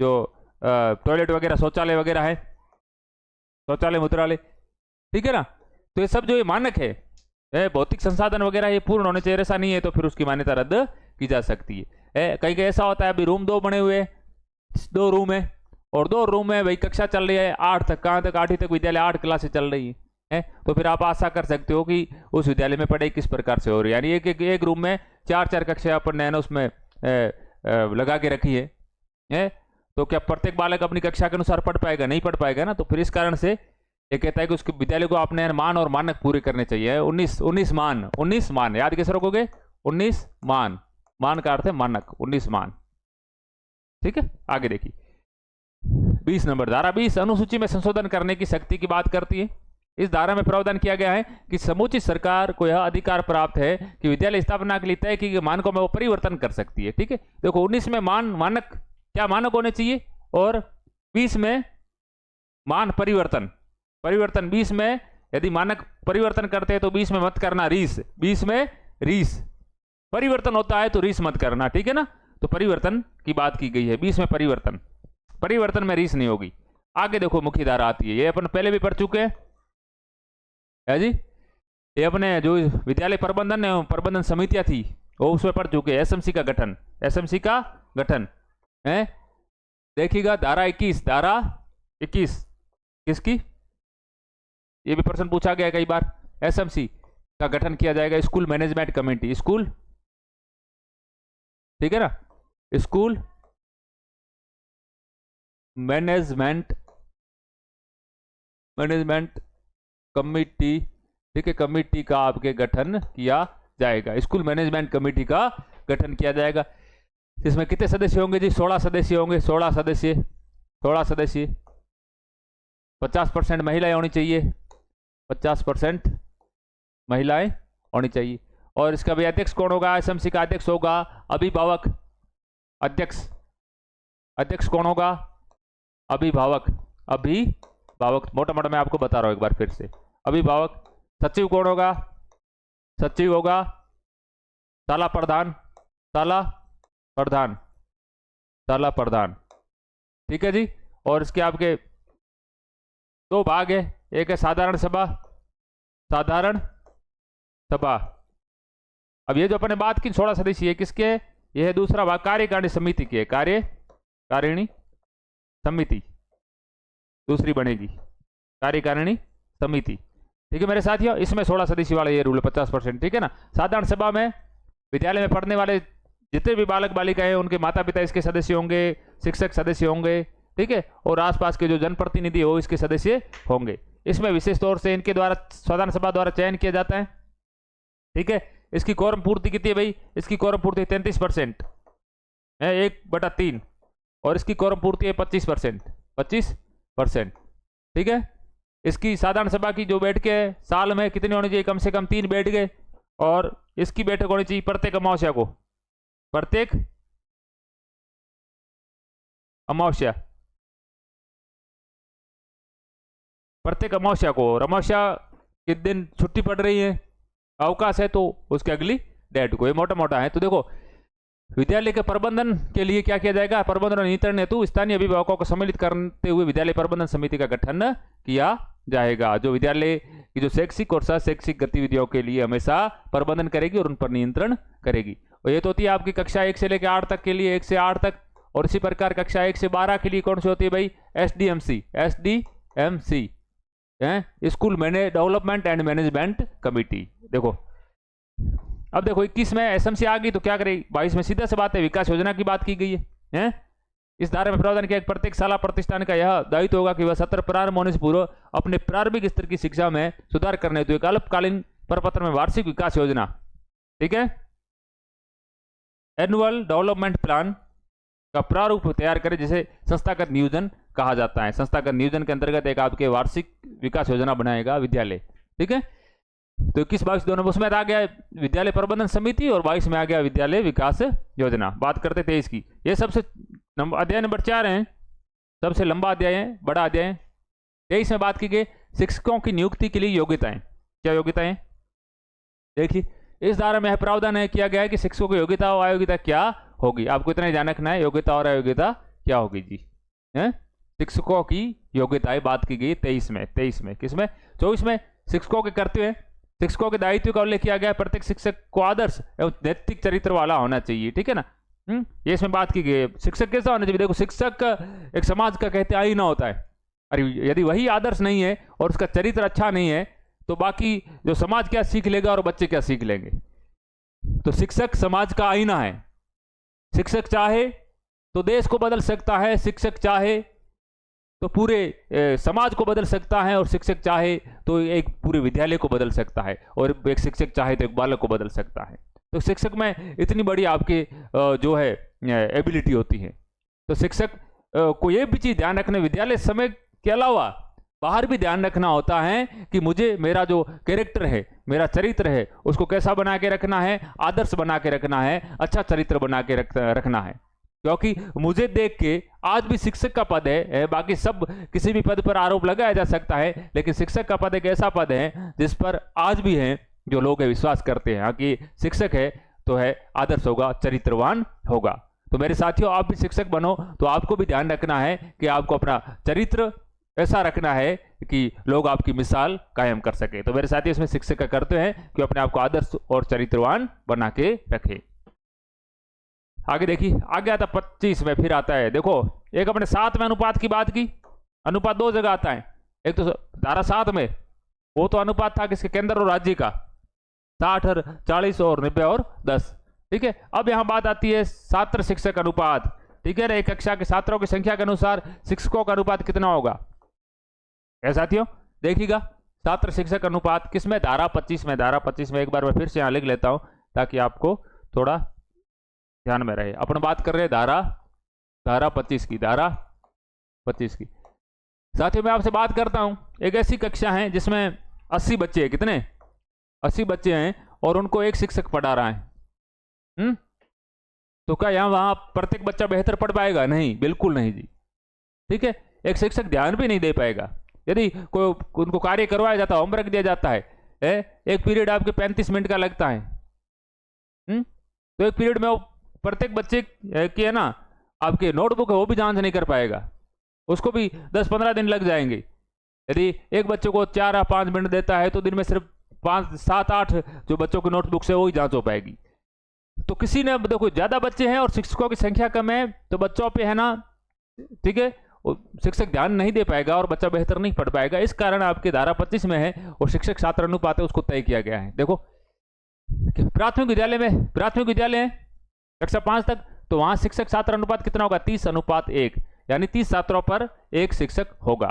जो टॉयलेट वगैरह शौचालय वगैरह है, शौचालय मूत्रालय, ठीक है ना। तो ये सब जो ये मानक है भौतिक संसाधन वगैरह ये पूर्ण होने चाहिए, ऐसा नहीं है तो फिर उसकी मान्यता रद्द की जा सकती है। कहीं कहीं ऐसा होता है अभी रूम 2 बने हुए 2 रूम है और 2 रूम में भाई कक्षा चल रही है 8 तक, कहाँ तक 8वीं तक विद्यालय 8 क्लासेस चल रही है तो फिर आप आशा कर सकते हो कि उस विद्यालय में पढ़ाई किस प्रकार से हो रही है। यानी एक रूम में 4 कक्षा अपन ने उसमें लगा के रखी है तो क्या प्रत्येक बालक अपनी कक्षा के अनुसार पढ़ पाएगा, नहीं पढ़ पाएगा ना। तो फिर इस कारण से ये कहता है कि उसके विद्यालय को अपने मान और मानक पूरे करने चाहिए। 19 मान याद कैसे रखोगे, 19 मान का अर्थ है मानक, 19 मान, ठीक है। आगे देखिए 20 नंबर धारा 20 अनुसूची में संशोधन करने की शक्ति की बात करती है। इस धारा में प्रावधान किया गया है कि समूची सरकार को यह अधिकार प्राप्त है कि विद्यालय स्थापना के लिए तय की गई मानकों में वो परिवर्तन कर सकती है, ठीक है। देखो 19 में मानक क्या मानक होने चाहिए और 20 में मान परिवर्तन 20 में यदि मानक परिवर्तन करते हैं तो 20 में मत करना रीस, 20 में रीस परिवर्तन होता है तो रीस मत करना, ठीक है ना। तो परिवर्तन की बात की गई है, 20 में परिवर्तन में रीस नहीं होगी। आगे देखो मुख्य धारा आती है, ये अपन पहले भी पढ़ चुके हैं है जी, ये अपने जो विद्यालय प्रबंधन समितियां थी वो उसमें पढ़ चुके हैं। एसएमसी का गठन है, देखिएगा धारा 21 किसकी, ये भी प्रश्न पूछा गया कई बार। एसएमसी का गठन किया जाएगा, स्कूल मैनेजमेंट कमेटी, स्कूल, ठीक है ना, स्कूल मैनेजमेंट कमेटी, ठीक है, कमेटी का आपके गठन किया जाएगा, स्कूल मैनेजमेंट कमेटी का गठन किया जाएगा। इसमें कितने सदस्य होंगे जी, 16 सदस्य होंगे, 16 सदस्य, 16 सदस्य, 50% महिलाएं होनी चाहिए, 50% महिलाएं होनी चाहिए। और इसका भी अध्यक्ष कौन होगा? एसएमसी का अध्यक्ष होगा अभिभावक। अध्यक्ष कौन होगा? अभिभावक। अभिभावक मोटा मोटा मैं आपको बता रहा हूं एक बार फिर से, अभिभावक। सचिव कौन होगा? सचिव होगा ताला प्रधान, ताला प्रधान, ताला प्रधान। ठीक है जी। और इसके आपके दो भाग है, एक है साधारण सभा, साधारण सभा। अब ये जो अपने बात की 16 सदस्य है किसके? ये है दूसरा भाग कार्यकारिणी समिति की है, कार्यकारिणी समिति दूसरी बनेगी, कार्यकारिणी समिति। ठीक है मेरे साथियों, इसमें 16 सदस्य वाला ये रूल है, 50%। ठीक है ना। साधारण सभा में विद्यालय में पढ़ने वाले जितने भी बालक बालिका हैं उनके माता पिता इसके सदस्य होंगे, शिक्षक सदस्य होंगे। ठीक है। और आसपास के जो जनप्रतिनिधि हो इसके सदस्य होंगे। इसमें विशेष तौर से इनके द्वारा साधारण सभा द्वारा चयन किया जाता है। ठीक है। इसकी कोरम पूर्ति कितनी है भाई? इसकी कोरम पूर्ति 33% है, 1/3। और इसकी कोरम पूर्ति है 25%, 25%। ठीक है। इसकी साधारण सभा की जो बैठकें है साल में कितनी होनी चाहिए? कम से कम 3 बैठकें। और इसकी बैठक होनी चाहिए प्रत्येक अमावस्या को, प्रत्येक अमावस्या, प्रत्येक अमावस्या को। और अमावस्या के दिन छुट्टी पड़ रही है, अवकाश है, तो उसके अगली डेट को। ये मोटा मोटा है। तो देखो विद्यालय के प्रबंधन के लिए क्या किया जाएगा? प्रबंधन और नियंत्रण हेतु स्थानीय अभिभावकों को सम्मिलित करते हुए विद्यालय प्रबंधन समिति का गठन किया जाएगा, जो विद्यालय की जो शैक्षिक और शैक्षिक गतिविधियों के लिए हमेशा प्रबंधन करेगी और उन पर नियंत्रण करेगी। और ये तो होती है आपकी कक्षा 1 से लेकर 8 तक के लिए, 1 से 8 तक। और इसी प्रकार कक्षा 1 से 12 के लिए कौन सी होती है भाई? एसडीएमसी, एसडीएमसी है, school development and management committee. देखो अब देखो 21 में एसएमसी आ गई तो क्या करेगी? 22 में सीधा सी बात है, विकास योजना की बात की गई है? इस धारा में प्रावधान किया प्रत्येक शाला प्रतिष्ठान का यह दायित्व होगा कि वह सत्र प्रारंभ होने से पूर्व अपने प्रारंभिक स्तर की शिक्षा में सुधार करने हेतु एक अल्पकालीन प्रपत्र में वार्षिक विकास योजना, ठीक है, एनुअल डेवलपमेंट प्लान का प्रारूप तैयार करे, जिसे संस्थागत नियोजन कहा जाता है। संस्थागत नियोजन के अंतर्गत एक आपके वार्षिक विकास योजना बनाएगा विद्यालय। ठीक है। तो 21-22 दोनों उसमें आ गया विद्यालय प्रबंधन समिति और 22 में आ गया विद्यालय विकास योजना। बात करते 23 की। ये सबसे अध्याय नंबर 4 है, सबसे लंबा अध्याय है, बड़ा अध्याय है। 23 में बात की गई शिक्षकों की नियुक्ति के लिए योग्यताएं। क्या योग्यताएं? देखिए इस धारा में प्रावधान है किया गया है कि शिक्षकों की योग्यता और अयोग्यता क्या होगी। आपको इतना ही ध्यान रखना है, योग्यता और अयोग्यता क्या होगी जी। है शिक्षकों की योग्यताएं बात की गई 23 में। किसमें? 24 में शिक्षकों के कर्तव्य, शिक्षकों के दायित्व का उल्लेख किया गया है। प्रत्येक शिक्षक को आदर्श एवं नैतिक चरित्र वाला होना चाहिए। ठीक है ना। ये इसमें बात की गई। शिक्षक कैसा होना चाहिए? देखो शिक्षक एक समाज का कहते आईना होता है। अरे यदि वही आदर्श नहीं है और उसका चरित्र अच्छा नहीं है तो बाकी जो समाज क्या सीख लेगा और बच्चे क्या सीख लेंगे। तो शिक्षक समाज का आईना है। शिक्षक चाहे तो देश को बदल सकता है, शिक्षक चाहे तो पूरे समाज को बदल सकता है, और शिक्षक चाहे तो एक पूरे विद्यालय को बदल सकता है, और एक शिक्षक चाहे तो एक बालक को बदल सकता है। तो शिक्षक में इतनी बड़ी आपकी जो है एबिलिटी होती है। तो शिक्षक को ये भी चीज ध्यान रखना, विद्यालय समय के अलावा बाहर भी ध्यान रखना होता है कि मुझे मेरा जो कैरेक्टर है, मेरा चरित्र है, उसको कैसा बना के रखना है, आदर्श बना के रखना है, अच्छा चरित्र बना के रखना है। क्योंकि मुझे देख के आज भी शिक्षक का पद है, बाकी सब किसी भी पद पर आरोप लगाया जा सकता है, लेकिन शिक्षक का पद एक ऐसा पद है जिस पर आज भी है जो लोग विश्वास करते हैं कि शिक्षक है तो है आदर्श होगा, चरित्रवान होगा। तो मेरे साथियों आप भी शिक्षक बनो तो आपको भी ध्यान रखना है कि आपको अपना चरित्र ऐसा रखना है कि लोग आपकी मिसाल कायम कर सके। तो मेरे साथियों इसमें शिक्षक का कर्तव्य है कि अपने आप को आदर्श और चरित्रवान बना के रखे। आगे देखिए, आगे आता 25 में फिर आता है। देखो एक अपने 7 में अनुपात की बात की। अनुपात 2 जगह आता है। एक तो धारा 7 में वो तो अनुपात था किसके? केंद्र और राज्य का, 60 और 40 और 90 और 10। ठीक है। अब यहां बात आती है छात्र शिक्षक अनुपात। ठीक है। एक कक्षा के छात्रों की संख्या के अनुसार शिक्षकों का अनुपात कितना होगा? क्या साथियों देखिएगा, छात्र शिक्षक अनुपात किसमें? धारा 25 में। धारा 25 में एक बार मैं फिर से यहां लिख लेता हूं ताकि आपको थोड़ा ध्यान में रहे। अपन बात कर रहे हैं धारा 25 की। धारा 25 की। साथियों मैं आपसे बात करता हूं, एक ऐसी कक्षा है जिसमें 80 बच्चे हैं, कितने 80 बच्चे हैं और उनको एक शिक्षक पढ़ा रहा है। तो क्या यहाँ वहां प्रत्येक बच्चा बेहतर पढ़ पाएगा? नहीं, बिल्कुल नहीं जी। ठीक है, एक शिक्षक ध्यान भी नहीं दे पाएगा। यदि कोई उनको कार्य करवाया जाता है, होमवर्क दिया जाता है, एक पीरियड आपके 35 मिनट का लगता है। तो एक पीरियड में वो प्रत्येक बच्चे की है ना आपके नोटबुक है वो भी जांच नहीं कर पाएगा, उसको भी 10-15 दिन लग जाएंगे। यदि एक बच्चे को 4 या 5 मिनट देता है तो दिन में सिर्फ 5, 7, 8 जो बच्चों की नोटबुक से वही जांच हो पाएगी। तो किसी ने देखो ज्यादा बच्चे हैं और शिक्षकों की संख्या कम है तो बच्चों पे है ना, ठीक है, शिक्षक ध्यान नहीं दे पाएगा और बच्चा बेहतर नहीं पढ़ पाएगा। इस कारण आपके धारा 25 में है और शिक्षक छात्र अनुपात है उसको तय किया गया है। देखो प्राथमिक विद्यालय है कक्षा 5 तक, तो वहां शिक्षक छात्र अनुपात कितना होगा? 30:1, यानी 30 छात्रों पर एक शिक्षक होगा।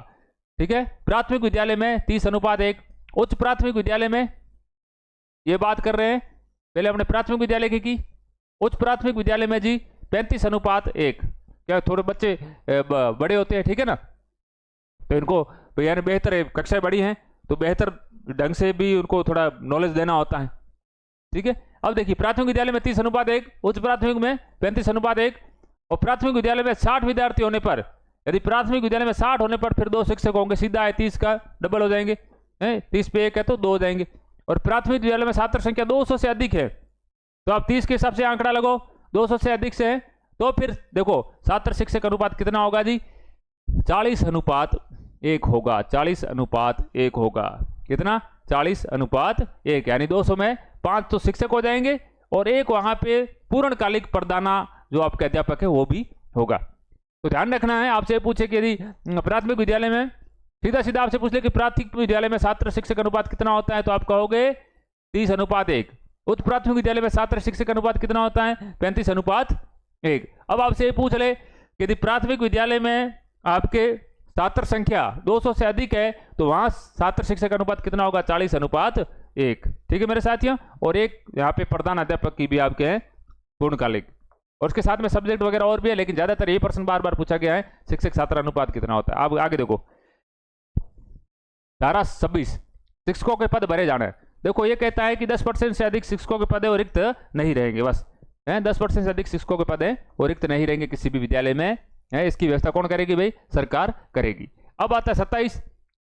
ठीक है, प्राथमिक विद्यालय में 30:1। उच्च प्राथमिक विद्यालय में ये बात कर रहे हैं, पहले हमने प्राथमिक विद्यालय की। उच्च प्राथमिक विद्यालय में जी 35:1। क्या थोड़े बच्चे बड़े होते हैं, ठीक है ना, तो इनको यानी बेहतर है, कक्षाएं बड़ी हैं तो बेहतर ढंग से भी उनको थोड़ा नॉलेज देना होता है। ठीक है, अब देखिए प्राथमिक विद्यालय में 30:1, उच्च प्राथमिक में 35:1 और प्राथमिक विद्यालय में 60 विद्यार्थी होने पर, यदि प्राथमिक विद्यालय में 60 होने पर फिर 2 शिक्षक होंगे, सीधा है 30 का डबल हो जाएंगे, 30 पे 1 है तो 2 हो जाएंगे। और प्राथमिक विद्यालय में छात्र संख्या 200 से अधिक है तो आप 30 के हिसाब से आंकड़ा लगाओ, 200 से अधिक से है तो फिर देखो छात्र शिक्षक अनुपात कितना होगा जी? 40:1 होगा। 40:1 होगा। कितना? 40:1, यानी 200 में 5 तो शिक्षक हो जाएंगे और एक वहां पे पूर्णकालिक प्रदाना जो आपके अध्यापक है वो भी होगा। तो ध्यान रखना है, आपसे पूछे कि यदि प्राथमिक विद्यालय में सीधा आपसे पूछ ले कि प्राथमिक विद्यालय में छात्र शिक्षक अनुपात कितना होता है तो आप कहोगे 30:1। उच्च प्राथमिक विद्यालय में छात्र शिक्षक अनुपात कितना होता है? 35:1। अब आपसे पूछ ले कि यदि प्राथमिक विद्यालय में आपके छात्र संख्या 200 से अधिक है तो वहां छात्र शिक्षक अनुपात कितना होगा? 40:1। ठीक है मेरे साथियों, और एक यहाँ पे प्रधान अध्यापक की भी आपके हैं पूर्णकालिक, और उसके साथ में सब्जेक्ट वगैरह और भी है, लेकिन ज्यादातर ये प्रश्न बार बार पूछा गया है शिक्षक छात्र अनुपात कितना होता है। आप आगे देखो धारा 26 शिक्षकों के पद भरे जाना है। देखो ये कहता है कि 10% से अधिक शिक्षकों के पद है और रिक्त नहीं रहेंगे, बस 10% से अधिक शिक्षकों के पद है और रिक्त नहीं रहेंगे किसी भी विद्यालय में, इसकी व्यवस्था कौन करेगी भाई? सरकार करेगी। अब आता है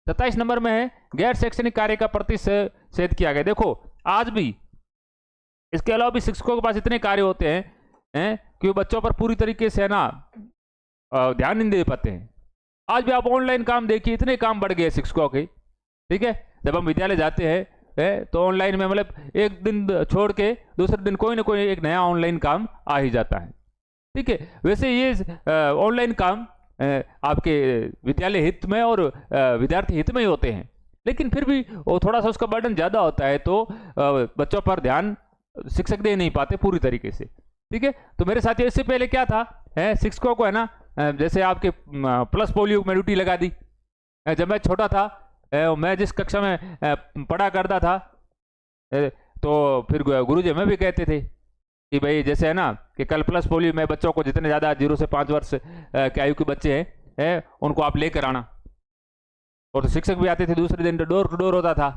27 नंबर में है गैर शैक्षणिक कार्य का प्रतिषेध किया गया। देखो आज भी इसके अलावा भी शिक्षकों के पास इतने कार्य होते हैं कि वो बच्चों पर पूरी तरीके से ना ध्यान नहीं दे पाते हैं। आज भी आप ऑनलाइन काम देखिए, इतने काम बढ़ गए शिक्षकों के। ठीक है, जब हम विद्यालय जाते हैं तो ऑनलाइन में मतलब एक दिन छोड़ के दूसरे दिन कोई ना कोई एक नया ऑनलाइन काम आ ही जाता है। ठीक है, वैसे ये ऑनलाइन काम आपके विद्यालय हित में और विद्यार्थी हित में ही होते हैं, लेकिन फिर भी वो थोड़ा सा उसका बर्डन ज़्यादा होता है तो बच्चों पर ध्यान शिक्षक दे नहीं पाते पूरी तरीके से। ठीक है, तो मेरे साथियों इससे पहले क्या था, शिक्षकों को है ना जैसे आपके प्लस पोलियो में ड्यूटी लगा दी। जब मैं छोटा था मैं जिस कक्षा में पढ़ा करता था तो फिर गुरुजी हमें भी कहते थे कि भाई जैसे है ना कि कल प्लस पोलियो में बच्चों को जितने ज़्यादा 0 से 5 वर्ष के आयु के बच्चे हैं उनको आप लेकर आना। और तो शिक्षक भी आते थे, दूसरे दिन डोर टू डोर होता था।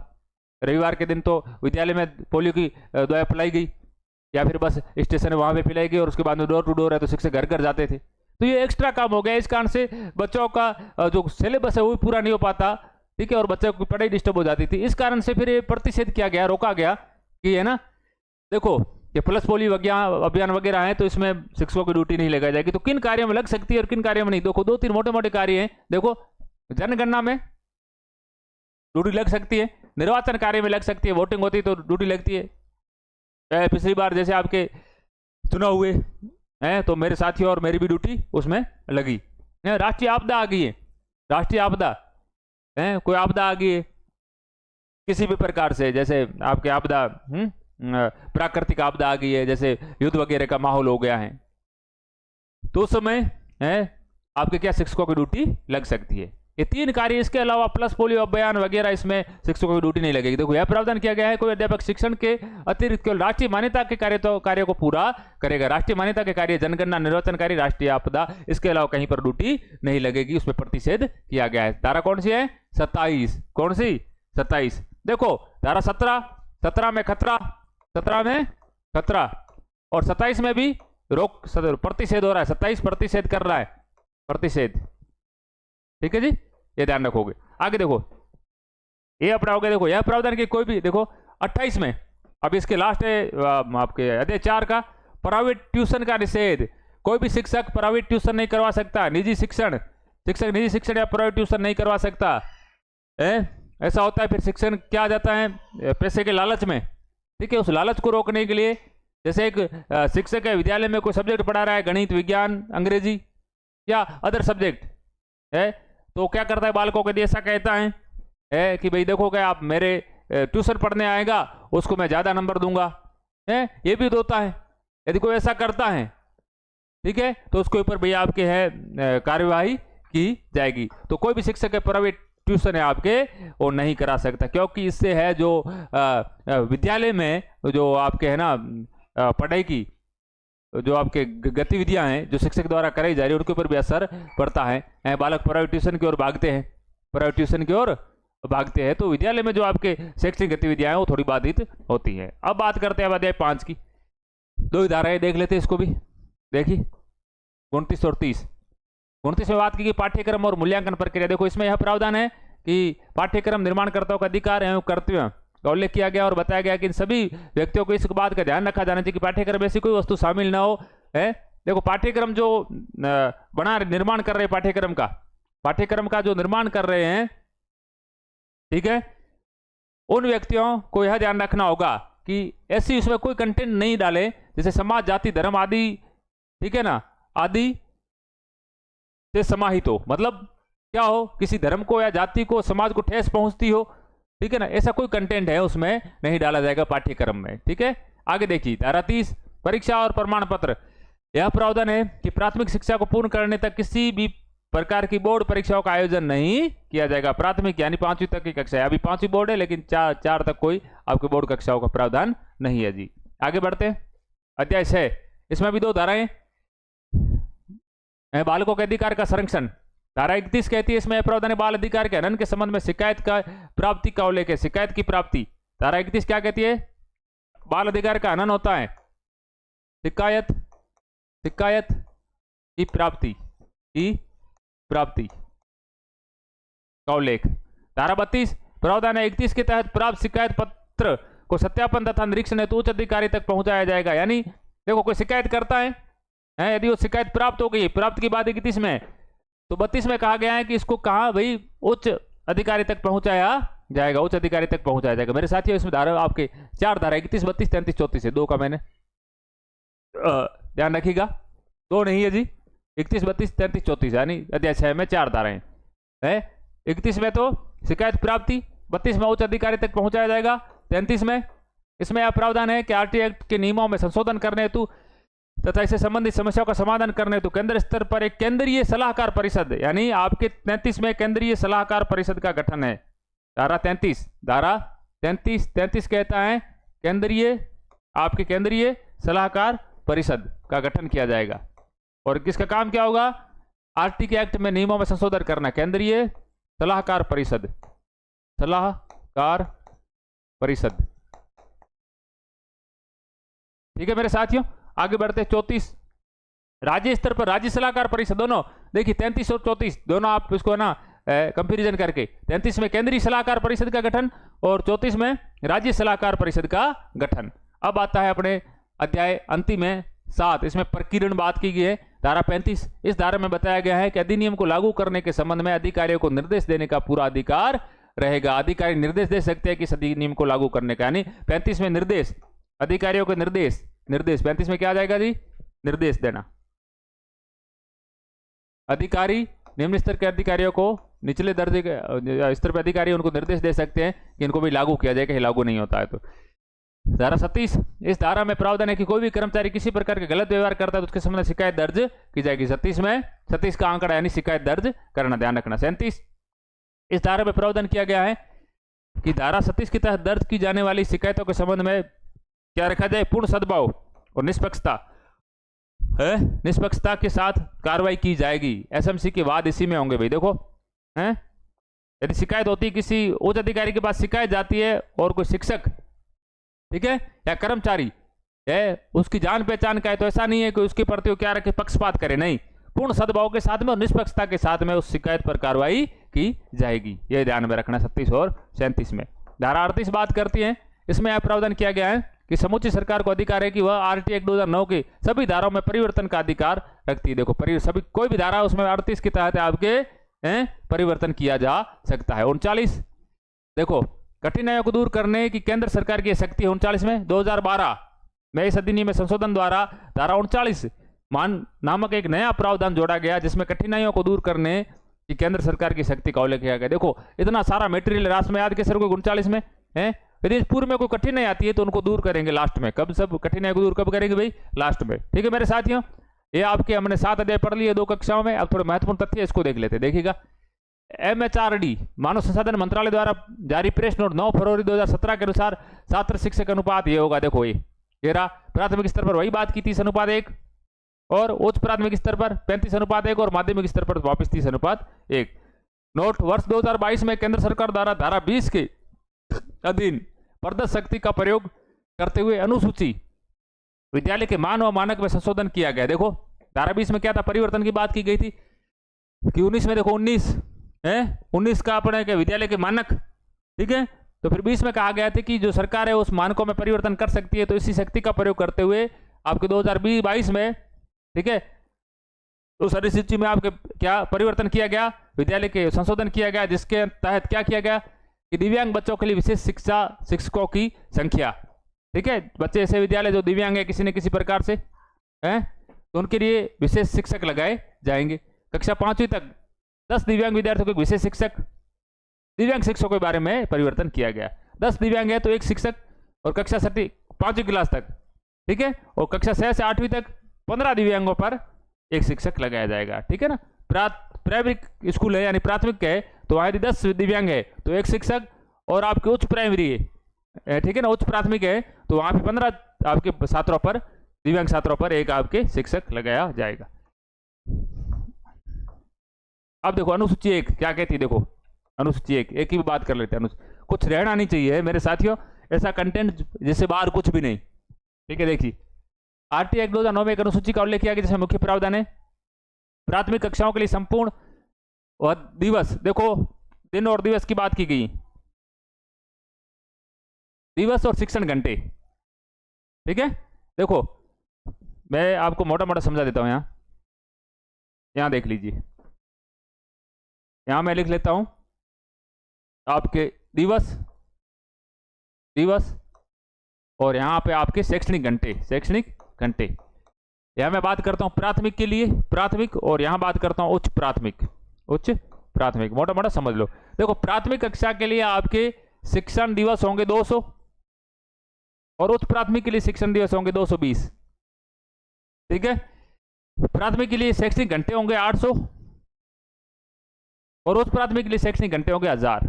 रविवार के दिन तो विद्यालय में पोलियो की दवा पिलाई गई या फिर बस स्टेशन है वहाँ पे पिलाई गई और उसके बाद में डोर टू डोर है तो शिक्षक घर घर जाते थे। तो ये एक्स्ट्रा काम हो गया, इस कारण से बच्चों का जो सिलेबस है वो भी पूरा नहीं हो पाता। ठीक है, और बच्चों की पढ़ाई डिस्टर्ब हो जाती थी। इस कारण से फिर ये प्रतिषेध किया गया, रोका गया कि है ना देखो ये प्लस पोलियो अभियान वगैरह है तो इसमें शिक्षकों की ड्यूटी नहीं लगाई जाएगी। तो किन कार्यों में लग सकती है और किन कार्यों में नहीं? देखो 2-3 मोटे मोटे कार्य हैं। देखो जनगणना में ड्यूटी लग सकती है, निर्वाचन कार्य में लग सकती है, वोटिंग होती है तो ड्यूटी लगती है। पिछली बार जैसे आपके चुनाव हुए हैं तो मेरे साथियों और मेरी भी ड्यूटी उसमें लगी। राष्ट्रीय आपदा आ गई है, राष्ट्रीय आपदा है, कोई आपदा आ गई है किसी भी प्रकार से, जैसे आपके आपदा प्राकृतिक आपदा आ गई है, जैसे युद्ध वगैरह का माहौल हो गया है, तो उस समय आपके क्या शिक्षकों की ड्यूटी लग सकती है। ये 3 कार्य, इसके अलावा प्लस पोलियो अभियान वगैरह इसमें शिक्षकों की ड्यूटी नहीं लगेगी। देखो यह प्रावधान किया गया है, कोई अध्यापक शिक्षण के अतिरिक्त केवल राष्ट्रीय मान्यता के कार्य को पूरा करेगा। राष्ट्रीय मान्यता के कार्य, जनगणना, निर्वाचन कार्य, राष्ट्रीय आपदा, इसके अलावा कहीं पर ड्यूटी नहीं लगेगी, उसमें प्रतिषेध किया गया है। धारा कौन सी है? 27। कौन सी? 27। देखो धारा 17 में खतरा, 17 में खतरा, और 27 में भी रोक प्रतिषेध हो रहा है। 27 प्रतिषेध कर रहा है, प्रतिषेध। ठीक है जी, ये ध्यान रखोगे। आगे देखो, ये अपना हो गया। देखो यह प्रावधान की कोई भी, देखो 28 में, अब इसके लास्ट है आपके अध्याय 4 का, प्राइवेट ट्यूशन का निषेध। कोई भी शिक्षक प्राइवेट ट्यूशन नहीं करवा सकता, निजी शिक्षण, शिक्षक निजी शिक्षण या प्राइवेट ट्यूशन नहीं करवा सकता है। ऐसा होता है फिर शिक्षण क्या आ जाता है? पैसे के लालच में। ठीक है, उस लालच को रोकने के लिए, जैसे एक शिक्षक है, विद्यालय में कोई सब्जेक्ट पढ़ा रहा है, गणित, विज्ञान, अंग्रेजी या अदर सब्जेक्ट है, तो क्या करता है बालकों के लिए? ऐसा कहता है कि भाई देखो क्या, आप मेरे ट्यूशन पढ़ने आएगा, उसको मैं ज़्यादा नंबर दूंगा, है, ये भी होता है। यदि कोई ऐसा करता है, ठीक है, तो उसके ऊपर भैया आपके है कार्यवाही की जाएगी। तो कोई भी शिक्षक है प्राइवेट ट्यूशन है आपके, वो नहीं करा सकता, क्योंकि इससे है जो विद्यालय में जो आपके है ना पढ़ाई की जो आपके गतिविधियां हैं जो शिक्षक द्वारा कराई जा रही है, उनके ऊपर भी असर पड़ता है। बालक प्राइवेट ट्यूशन की ओर भागते हैं, प्राइवेट ट्यूशन की ओर भागते हैं, तो विद्यालय में जो आपके शैक्षणिक गतिविधियां हैं वो थोड़ी बाधित होती हैं। अब बात करते हैं अध्याय 5 की। 2 धाराएं देख लेते हैं, इसको भी देखिए, 29 और 30। 29 में बात की पाठ्यक्रम और मूल्यांकन प्रक्रिया। देखो इसमें यह प्रावधान है कि पाठ्यक्रम निर्माणकर्ताओं का अधिकार एवं कर्तव्य का उल्लेख किया गया और बताया गया कि इन सभी व्यक्तियों को इस बात का ध्यान रखा जाना चाहिए कि पाठ्यक्रम में ऐसी कोई वस्तु शामिल ना हो। है, देखो पाठ्यक्रम जो निर्माण कर रहे हैं, पाठ्यक्रम का जो निर्माण कर रहे हैं, ठीक है, उन व्यक्तियों को यह ध्यान रखना होगा कि ऐसी उसमें कोई कंटेंट नहीं डाले जैसे समाज, जाति, धर्म आदि, ठीक है ना, आदि से समाहित हो। मतलब क्या हो, किसी धर्म को या जाति को, समाज को ठेस पहुंचती हो, ठीक है ना, ऐसा कोई कंटेंट है उसमें नहीं डाला जाएगा पाठ्यक्रम में। ठीक है, आगे देखिए धारा 30, परीक्षा और प्रमाण पत्र। यह प्रावधान है कि प्राथमिक शिक्षा को पूर्ण करने तक किसी भी प्रकार की बोर्ड परीक्षाओं का आयोजन नहीं किया जाएगा। प्राथमिक यानी 5वीं तक की कक्षा है, अभी 5वीं बोर्ड है, लेकिन 4 तक कोई आपके बोर्ड कक्षाओं का प्रावधान नहीं है जी। आगे बढ़ते हैं, अध्याय 6, इसमें भी 2 धाराएं। बालकों के अधिकार का संरक्षण। धारा 31 कहती है इसमें प्रावधान है बाल अधिकार के हनन के संबंध में शिकायत का प्राप्ति का उल्लेख है। शिकायत की प्राप्ति, धारा 31 क्या कहती है? बाल अधिकार का हनन होता है, शिकायत की प्राप्ति का उल्लेख। धारा 32 प्रावधान है 31 के तहत प्राप्त शिकायत पत्र को सत्यापन तथा निरीक्षण हेतु उच्च अधिकारी तक पहुंचाया जाएगा। यानी देखो कोई शिकायत करता है, यदि वो शिकायत प्राप्त हो गई, प्राप्त की बात 31 में, तो 32 में कहा गया है कि इसको कहा भाई उच्च अधिकारी तक पहुंचाया जाएगा, उच्च अधिकारी तक पहुंचाया जाएगा। मेरे साथियों इसमें धारा आपके 4 धारा 31, 32, 33, 34 है, 2 का मैंने ध्यान रखिएगा, 2 नहीं है जी, 31, 32, 33, 34 यानी अध्याय 6 में 4 धाराएं है। 31 में तो शिकायत प्राप्ति, 32 में उच्च अधिकारी तक पहुंचाया जाएगा, 33 में इसमें यह प्रावधान है कि आरटीआई एक्ट के नियमों में संशोधन करने हेतु तथा इससे संबंधित समस्याओं का समाधान करने हेतु केंद्र स्तर पर एक केंद्रीय सलाहकार परिषद, यानी आपके 33 में केंद्रीय सलाहकार परिषद का गठन है। धारा 33 कहता है केंद्रीय सलाहकार परिषद का गठन किया जाएगा। और किसका काम क्या होगा? आरटीआई एक्ट में नियमों में संशोधन करना, केंद्रीय सलाहकार परिषद, ठीक है मेरे साथियों। आगे बढ़ते 34, राज्य स्तर पर राज्य सलाहकार परिषद, दोनों देखिए 33 और 34 दोनों आप इसको ना कंपैरिजन करके, 33 में केंद्रीय सलाहकार परिषद का गठन और 34 में राज्य सलाहकार परिषद का गठन। अब आता है अपने अध्याय अंतिम में 7, इसमें प्रकीर्ण बात की गई है। धारा 35, इस धारा में बताया गया है कि अधिनियम को लागू करने के संबंध में अधिकारियों को निर्देश देने का पूरा अधिकार रहेगा। अधिकारी निर्देश दे सकते हैं कि अधिनियम को लागू करने का, यानी 35 में निर्देश, अधिकारियों को निर्देश 35 में क्या आ जाएगा जी? निर्देश देना। अधिकारी निम्न स्तर के अधिकारियों को निचले दर्जे के स्तर पर अधिकारी उनको निर्देश दे सकते हैं कि इनको भी लागू किया जाए, कहीं लागू नहीं होता है तो। धारा 37, इस धारा में प्रावधान है कि कोई भी कर्मचारी किसी प्रकार के गलत व्यवहार करता है तो उसके संबंध में शिकायत दर्ज की जाएगी। 36 में 36 का आंकड़ा यानी शिकायत दर्ज करना, ध्यान रखना। 37 इस धारा में प्रावधान किया गया है कि धारा 37 के तहत दर्ज की जाने वाली शिकायतों के संबंध में क्या रखा जाए, पूर्ण सद्भाव और निष्पक्षता है, निष्पक्षता के साथ कार्रवाई की जाएगी। एसएमसी के बाद इसी में होंगे भाई। देखो है, यदि शिकायत होती है किसी उच्च अधिकारी के पास शिकायत जाती है और कोई शिक्षक, ठीक है, या कर्मचारी है, उसकी जान पहचान का है, तो ऐसा नहीं है कि उसके प्रति वो क्या रखे, पक्षपात करे, नहीं, पूर्ण सद्भाव के साथ में और निष्पक्षता के साथ में उस शिकायत पर कार्रवाई की जाएगी। यह ध्यान में रखना। 37 और 37 में धारा 38 बात करती है, इसमें यह प्रावधान किया गया है कि समूची सरकार को अधिकार है कि वह आरटी एक्ट 2009 की सभी धाराओं में परिवर्तन का अधिकार रखती है। देखो सभी कोई भी धारा उसमें 38 के तहत आपके परिवर्तन किया जा सकता है। 39 देखो, कठिनाइयों को दूर करने की केंद्र सरकार की शक्ति है। 39 में 2012 में इस अधिनियम में संशोधन द्वारा धारा 39 नामक एक नया प्रावधान जोड़ा गया, जिसमें कठिनाइयों को दूर करने की केंद्र सरकार की शक्ति का उल्लेख किया गया। देखो इतना सारा मेटेरियल राष्ट्र में याद के सर को 39 में है, यदि पूर्व में कोई कठिनाई आती है तो उनको दूर करेंगे लास्ट में। कब सब कठिनाई को दूर कब करेंगे भाई, लास्ट में। ठीक है मेरे साथियों, ये आपके हमने 7 अध्याय पढ़ लिए 2 कक्षाओं में। अब थोड़े महत्वपूर्ण तथ्य इसको देख लेते, देखिएगा। MHRD मानव संसाधन मंत्रालय द्वारा जारी प्रेस नोट 9 फरवरी 2017 के अनुसार छात्र शिक्षक अनुपात ये होगा। देखो ये रहा, प्राथमिक स्तर पर वही बात की 30:1 और उच्च प्राथमिक स्तर पर 35:1 और माध्यमिक स्तर पर वापस 30:1। नोट वर्ष 2022 में केंद्र सरकार द्वारा धारा 20 के अधीन प्रदत्त शक्ति का प्रयोग करते हुए अनुसूची विद्यालय के मान व मानक में संशोधन किया गया। देखो धारा 20 में क्या था, परिवर्तन की बात की गई थी कि 19 में देखो 19 का अपने के विद्यालय के मानक, ठीक है, तो फिर 20 में कहा गया था कि जो सरकार है उस मानकों में परिवर्तन कर सकती है, तो इसी शक्ति का प्रयोग करते हुए आपके 2022 में, ठीक है, उस अधिसूची में आपके क्या परिवर्तन किया गया, विद्यालय के संशोधन किया गया, जिसके तहत क्या किया गया कि दिव्यांग बच्चों के लिए विशेष शिक्षा शिक्षकों की संख्या, ठीक है, बच्चे ऐसे विद्यालय जो दिव्यांग है किसी न किसी प्रकार से हैं, तो उनके लिए विशेष शिक्षक लगाए जाएंगे। कक्षा 5वीं तक 10 दिव्यांग विद्यार्थियों को विशेष शिक्षक, दिव्यांग शिक्षकों के बारे में परिवर्तन किया गया। 10 दिव्यांग है तो 1 शिक्षक, और कक्षा 5वीं क्लास तक, ठीक है, और कक्षा 6 से 8वीं तक 15 दिव्यांगों पर 1 शिक्षक लगाया जाएगा। ठीक है ना। प्राइमरी स्कूल है यानी प्राथमिक है तो वहां यदि 10 दिव्यांग है तो 1 शिक्षक, और आपके उच्च प्राइमरी है, ठीक है ना, उच्च प्राथमिक है तो वहां पे 15 आपके छात्रों पर, दिव्यांग छात्रों पर 1 आपके शिक्षक लगाया जाएगा। अब देखो अनुसूची 1 क्या कहती है, देखो अनुसूची 1 की भी बात कर लेते हैं। कुछ रहना नहीं चाहिए मेरे साथियों, ऐसा कंटेंट जिससे बाहर कुछ भी नहीं। ठीक है, देखिए आरटी एक्ट 2009 में एक अनुसूची का उल्लेख किया गया जिसमें मुख्य प्रावधान है प्राथमिक कक्षाओं के लिए संपूर्ण और दिवस, देखो दिन और दिवस की बात की गई, दिवस और शिक्षण घंटे। ठीक है, देखो मैं आपको मोटा मोटा समझा देता हूं। यहां देख लीजिए, यहां मैं लिख लेता हूं आपके दिवस और यहां पे आपके शैक्षणिक घंटे। यहां मैं बात करता हूं प्राथमिक के लिए प्राथमिक, और यहां बात करता हूं उच्च प्राथमिक। मोटा मोटा समझ लो। देखो प्राथमिक कक्षा के लिए आपके शिक्षण दिवस होंगे 200 और उच्च प्राथमिक के लिए शिक्षण दिवस होंगे 220। ठीक है, प्राथमिक के लिए शैक्षणिक घंटे होंगे 800 और उच्च प्राथमिक के लिए शैक्षणिक घंटे होंगे 1000।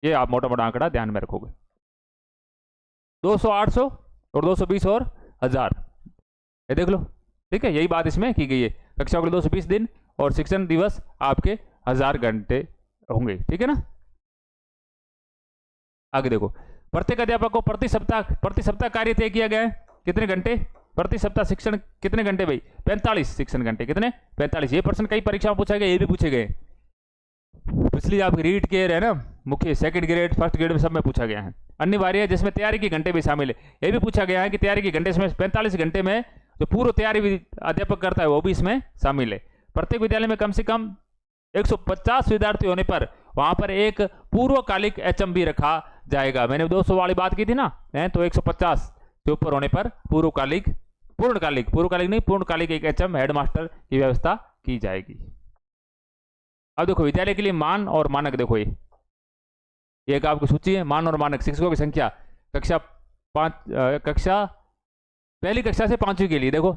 ये आप मोटा मोटा आंकड़ा ध्यान में रखोगे, 200, 800 और 220 और 1000, ये देख लो। ठीक है, यही बात इसमें की गई है। कक्षा के लिए 220 दिन और शिक्षण दिवस आपके 1000 घंटे होंगे। ठीक है ना। आगे देखो, प्रत्येक अध्यापक को प्रति सप्ताह कार्य तय किया गया है। कितने घंटे प्रति सप्ताह शिक्षण, कितने घंटे भाई, 45 शिक्षण घंटे। कितने, 45। ये प्रश्न कई परीक्षाओं में पूछा गया, ये भी पूछे गए। पिछली आपकी रीड केयर है ना, मुख्य सेकंड ग्रेड फर्स्ट ग्रेड में सब में पूछा गया है। अनिवार्य है जिसमें तैयारी के घंटे भी शामिल है। ये भी पूछा गया है कि तैयारी के घंटे इसमें 45 घंटे में जो पूर्व तैयारी अध्यापक करता है वो भी इसमें शामिल है। प्रत्येक विद्यालय में कम से कम 150 विद्यार्थी होने पर वहां पर एक पूर्वकालिक एचएम भी रखा जाएगा। मैंने 200 वाली बात की थी ना, तो 150 के ऊपर होने पर पूर्णकालिक एक एचएम हेडमास्टर की व्यवस्था की जाएगी। अब देखो विद्यालय के लिए मान और मानक, देखो ये एक आपकी सूची है, मान और मानक। शिक्षकों की संख्या पहली कक्षा से 5वीं के लिए, देखो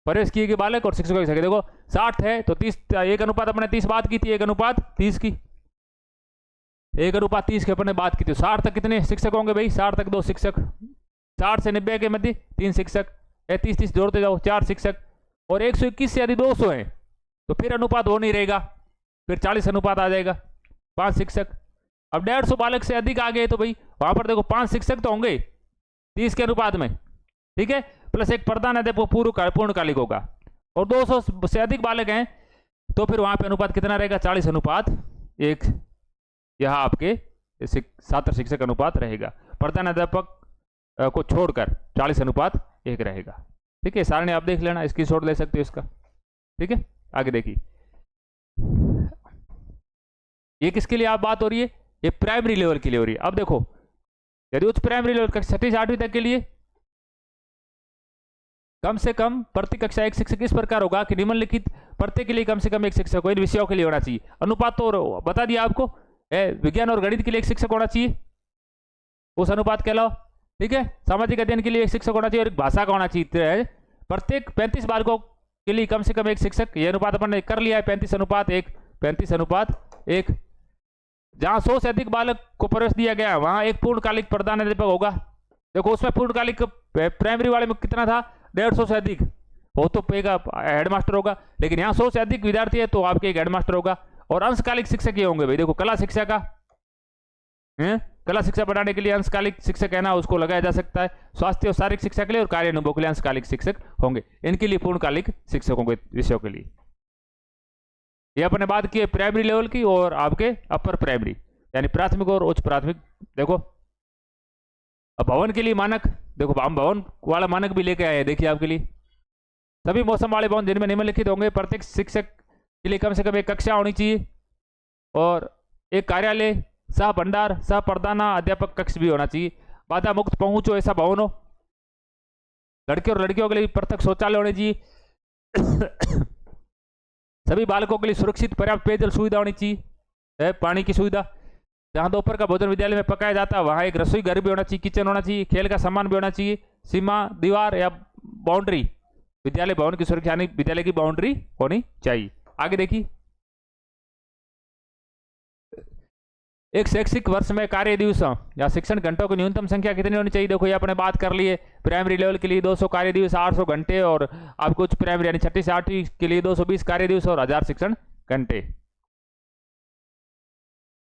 प्रवेश किए गए बालक और शिक्षकों की संख्या देखो 60 है तो 30 1 अनुपात, अपने 30 बात की थी, 1 अनुपात 30 की। 1:30 की अपन ने बात की थी। 60 तक कितने शिक्षक होंगे भाई? 60 तक 2 शिक्षक, 60 से 90 के मध्य 3 शिक्षक, 30 जोड़ते जाओ 4 शिक्षक, और 121 से यदि 200 है तो फिर अनुपात वो नहीं रहेगा, फिर 40 अनुपात आ जाएगा, 5 शिक्षक। अब 150 बालक से अधिक आ गए तो भाई वहां पर देखो 5 शिक्षक तो होंगे 30 के अनुपात में, ठीक है, प्लस एक प्रधान अध्यापक पूर्णकालिक होगा, और 200 से अधिक बालक हैं तो फिर वहां पे अनुपात कितना रहेगा? 40:1। यह आपके छात्र शिक्षक अनुपात रहेगा, प्रधान अध्यापक को छोड़कर 40:1 रहेगा। ठीक है, सारणी आप देख लेना, इसकी शॉट ले सकते हो इसका। ठीक है, आगे देखिए, ये किसके लिए आप बात हो रही है? ये प्राइमरी लेवल के लिए हो रही है। अब देखो, यदि उच्च प्राइमरी लेवल कक्षा 6 से 8वीं तक के लिए कम से कम प्रति कक्षा एक शिक्षक इस प्रकार होगा कि निम्नलिखित प्रत्येक के लिए कम से कम एक शिक्षक इन विषयों के लिए होना चाहिए। अनुपात तो बता दिया आपको, विज्ञान और गणित के लिए एक शिक्षक होना चाहिए, उस अनुपात के अलावा, ठीक है, सामाजिक अध्ययन के लिए एक शिक्षक होना चाहिए और एक भाषा का होना चाहिए। प्रत्येक 35 बालकों के लिए कम से कम एक शिक्षक, यह अनुपात अपन ने कर लिया है 35:1, 35:1। जहां 100 से अधिक बालक को प्रवेश दिया गया वहां एक पूर्णकालिक प्रधान अध्यापक होगा। देखो उसमें पूर्णकालिक प्राइमरी वाले में कितना था? 150 से अधिक, वो तो पेगा हेडमास्टर होगा, लेकिन यहाँ 100 से अधिक विद्यार्थी है तो आपके एक हेडमास्टर होगा। और अंशकालिक शिक्षक ये होंगे भाई, देखो कला शिक्षा का कला शिक्षा बढ़ाने के लिए अंशकालिक शिक्षक है ना, उसको लगाया जा सकता है। स्वास्थ्य और शारीरिक शिक्षा के लिए और कार्य अनुभव के लिए अंशकालिक शिक्षक होंगे, इनके लिए पूर्णकालिक शिक्षक होंगे विषयों के लिए। ये अपने बात की है प्राइमरी लेवल की और आपके अपर प्राइमरी यानी प्राथमिक और उच्च प्राथमिक। देखो अब भवन के लिए मानक, देखो हम भवन वाला मानक भी लेके आए हैं, देखिए आपके लिए सभी मौसम वाले भवन जिनमें निम्नलिखित होंगे, प्रत्येक शिक्षक के लिए कम से कम एक कक्षा होनी चाहिए और एक कार्यालय, सह भंडार, सह प्रधाना अध्यापक कक्ष भी होना चाहिए। बाधा मुक्त पहुंच हो ऐसा भवन हो। लड़के और लड़कियों के लिए पृथक शौचालय होने चाहिए। सभी बालकों के लिए सुरक्षित पर्याप्त पेयजल सुविधा होनी चाहिए, पानी की सुविधा। जहां दोपहर का भोजन विद्यालय में पकाया जाता है वहां एक रसोई घर भी होना चाहिए, किचन होना चाहिए, खेल का सामान भी होना चाहिए। सीमा, दीवार या बाउंड्री, विद्यालय भवन की सुरक्षा यानी विद्यालय की बाउंड्री होनी चाहिए। आगे देखिए, एक शैक्षिक वर्ष में कार्य दिवसों या शिक्षण घंटों की न्यूनतम संख्या कितनी होनी चाहिए? देखो ये अपने बात कर लिए, प्राइमरी लेवल के लिए 200 कार्य दिवस, 800 घंटे, और आपको उच्च प्राइमरी यानी 6ठी से 8वीं के लिए 220 कार्य दिवस और 1000 शिक्षण घंटे।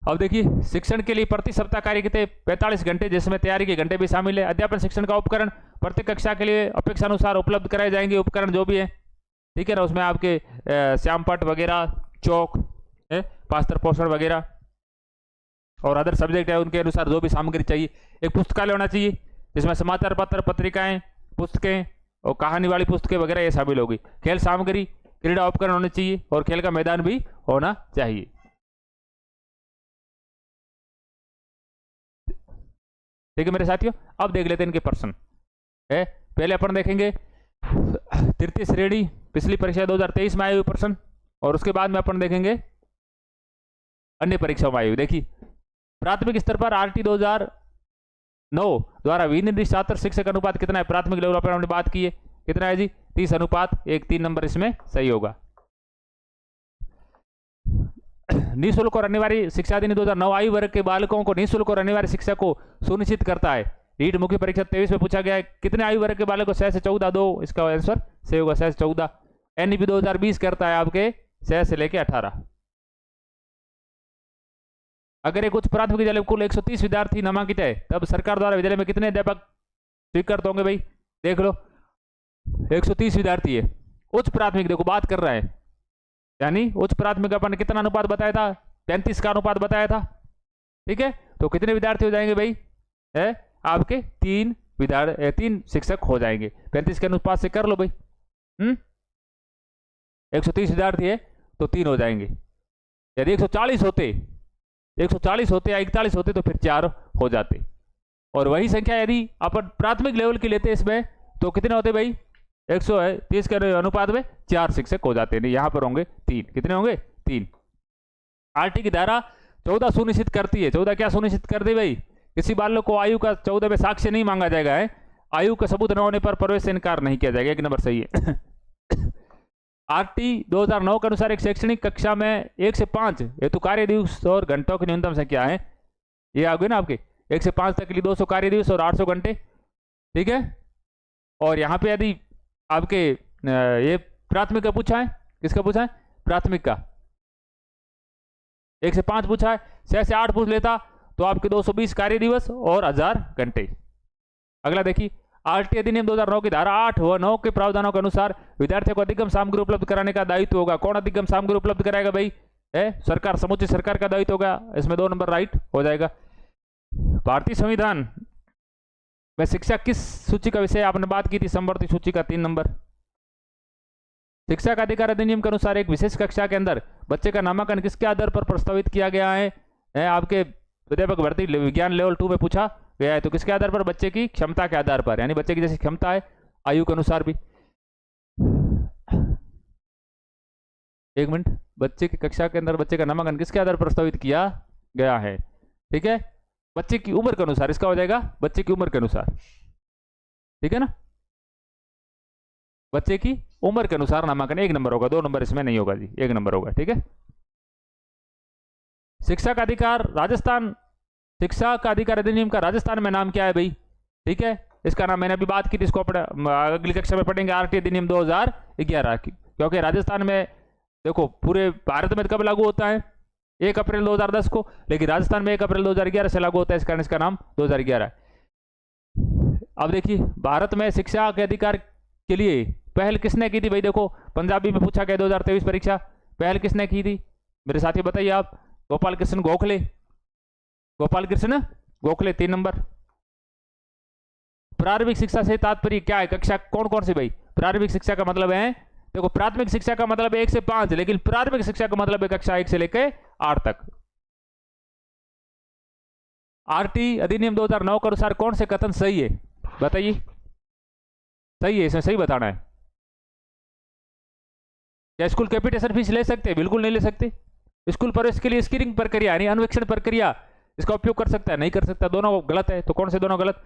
अब देखिए, शिक्षण के लिए प्रति सप्ताह कार्य कितने? 45 घंटे, जिसमें तैयारी के घंटे भी शामिल है। अध्यापन शिक्षण का उपकरण प्रत्येक कक्षा के लिए अपेक्षानुसार उपलब्ध कराए जाएंगे, उपकरण जो भी है, ठीक है ना, उसमें आपके श्यामपट वगैरह, चौक, पास्तर पोषण वगैरह और अदर सब्जेक्ट है उनके अनुसार जो भी सामग्री चाहिए। एक पुस्तकालय होना चाहिए जिसमें समाचार पत्र, पत्रिकाएं, पुस्तकें और कहानी वाली पुस्तकें वगैरह ये शामिल होगी। खेल सामग्री, क्रीड़ा उपकरण होने चाहिए और खेल का मैदान भी होना चाहिए। ठीक है मेरे साथियों, अब देख लेते हैं इनके प्रश्न। पहले अपन देखेंगे तृतीय श्रेणी पिछली परीक्षा 2023 में आए हुए प्रश्न, और उसके बाद में अपन देखेंगे अन्य परीक्षाओं में आए हुए। देखिए, प्राथमिक स्तर पर आरटी 2009 द्वारा विनिर्दिष्ट छात्र शिक्षक अनुपात कितना है? प्राथमिक लेवल पर हमने बात की है, कितना है जी? 30:1। 3 नंबर इसमें सही होगा। निःशुल्क और अनिवार्य शिक्षा अधिनियम 2009 आयु वर्ग के बालकों को निःशुल्क और अनिवार्य शिक्षा को सुनिश्चित करता है। रीट मुख्य परीक्षा 23 में पूछा गया है, कितने आयु वर्ग के बालकों 6 से 14? 2, इसका आंसर सही होगा, 6 से 14। एनईपी 2020 करता है आपके 6 से लेके 18। अगर एक उच्च प्राथमिक विद्यालय कुल 130 विद्यार्थी नामांकित है तब सरकार द्वारा विद्यालय में कितने अध्यापक स्वीकृत होंगे? भाई देख लो, 130 विद्यार्थी है, उच्च प्राथमिक देखो बात कर रहा है, यानी उच्च प्राथमिक अपन ने कितना अनुपात बताया था? 35 का अनुपात बताया था, ठीक है। तो कितने विद्यार्थी हो जाएंगे भाई? आपके 3 शिक्षक हो जाएंगे। 35 के अनुपात से कर लो भाई, 130 विद्यार्थी है तो 3 हो जाएंगे। यदि 140 होते या 41 होते तो फिर 4 हो जाते। और वही संख्या यदि अपन प्राथमिक लेवल की लेते इसमें तो कितने होते भाई? 130 के अनुपात में 4 शिक्षक हो जाते हैं। यहाँ पर होंगे 3। कितने होंगे? 3। आरटी की धारा 14 सुनिश्चित करती है। 14 क्या सुनिश्चित कर दी भाई? किसी बालक को आयु का 14 में साक्ष्य नहीं मांगा जाएगा है, आयु का सबूत न होने पर प्रवेश से इनकार नहीं किया जाएगा। 1 नंबर सही है। आरटी 2009 के अनुसार एक शैक्षणिक कक्षा में 1 से 5 हेतु कार्य दिवस और घंटों की न्यूनतम संख्या है ये आ गए ना आपके 1 से 5 तक के लिए 200 कार्य दिवस और 800 घंटे, ठीक है। और यहाँ पे यदि आपके ये प्राथमिक का पूछा है, किसका पूछा है, प्राथमिक का 1 से 5 पूछा है, 6 से 8 पूछ लेता तो आपके 220 कार्य दिवस और 1000 घंटे। अगला देखिए, आरटी अधिनियम 2009 की धारा 8 व 9 के प्रावधानों के अनुसार विद्यार्थियों को अधिगम सामग्री उपलब्ध कराने का दायित्व होगा। कौन अधिगम सामग्री उपलब्ध कराएगा भाई, है सरकार, समूची सरकार का दायित्व होगा। इसमें 2 नंबर राइट हो जाएगा। भारतीय संविधान में शिक्षा किस सूची का विषय आपने बात की थी, समवर्ती सूची का 3 नंबर। शिक्षा का अधिकार अधिनियम के अनुसार एक विशेष कक्षा के अंदर बच्चे का नामांकन किसके आधार पर प्रस्तावित किया गया है, आपके अध्यापक भर्ती विज्ञान लेवल 2 में पूछा गया है। तो किसके आधार पर, बच्चे की क्षमता के आधार पर, यानी बच्चे की जैसी क्षमता है आयु के अनुसार भी। 1 मिनट, बच्चे की कक्षा के अंदर बच्चे का नामांकन किसके आधार पर प्रस्तावित किया गया है, ठीक है, बच्चे की उम्र के अनुसार। इसका हो जाएगा बच्चे की उम्र के अनुसार, ठीक है ना, बच्चे की उम्र के अनुसार नामांकन। 1 नंबर होगा, 2 नंबर इसमें नहीं होगा जी, 1 नंबर होगा, ठीक है। शिक्षा का अधिकार राजस्थान, शिक्षा का अधिकार अधिनियम का राजस्थान में नाम क्या है भाई, ठीक है, इसका नाम मैंने अभी बात की थी, इसको अगली कक्षा में पढ़ेंगे, आरटी अधिनियम 2011 की। क्योंकि राजस्थान में देखो पूरे भारत में कब लागू होता है, 1 अप्रैल 2010 को, लेकिन राजस्थान में 1 अप्रैल 2011 से लागू होता है, इस कारण इसका नाम 2011 है। अब देखिए, भारत में शिक्षा के अधिकार के लिए पहल किसने की थी भाई, देखो पंजाबी में पूछा गया 2023 परीक्षा, पहल किसने की थी मेरे साथी बताइए आप, गोपाल कृष्ण गोखले, गोपाल कृष्ण गोखले 3 नंबर। प्रारंभिक शिक्षा से तात्पर्य क्या है, कक्षा कौन कौन सी भाई, प्रारंभिक शिक्षा का मतलब है, देखो प्राथमिक शिक्षा का मतलब है 1 से 5, लेकिन प्रारंभिक शिक्षा का मतलब है कक्षा 1 से लेकर 8 तक। आरटी अधिनियम 2009 के अनुसार कौन से कथन सही है बताइए, सही है, इसमें सही बताना है। क्या स्कूल कैपिटेशन फीस ले सकते हैं, बिल्कुल नहीं ले सकते। स्कूल प्रवेश के लिए स्क्रीनिंग प्रक्रिया यानी अन्वेक्षण प्रक्रिया, इसका उपयोग कर सकता है, नहीं कर सकता, दोनों गलत है। तो कौन से दोनों गलत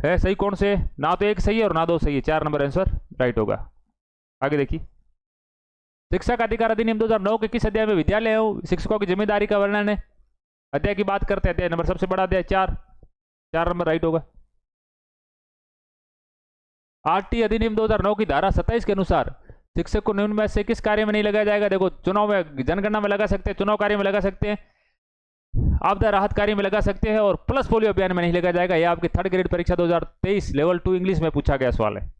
है, सही कौन से, ना तो 1 सही है और ना 2 सही है, 4 नंबर आंसर राइट होगा। आगे देखिए, शिक्षा का अधिकार अधिनियम 2009 के किस अध्याय में विद्यालय एवं शिक्षकों की जिम्मेदारी का वर्णन है, अध्याय की बात करते हैं, अध्याय नंबर सबसे बड़ा अध्याय 4 नंबर राइट होगा। आरटी अधिनियम 2009 की धारा 27 के अनुसार शिक्षक को निम्न में से किस कार्य में नहीं लगाया जाएगा, देखो चुनाव में, जनगणना में लगा सकते हैं, चुनाव कार्य में लगा सकते हैं, आपदा राहत कार्य में लगा सकते हैं, और प्लस पोलियो अभियान में नहीं लगाया जाएगा। यह आपकी 3rd ग्रेड परीक्षा 2023 लेवल 2 इंग्लिश में पूछा गया सवाल है।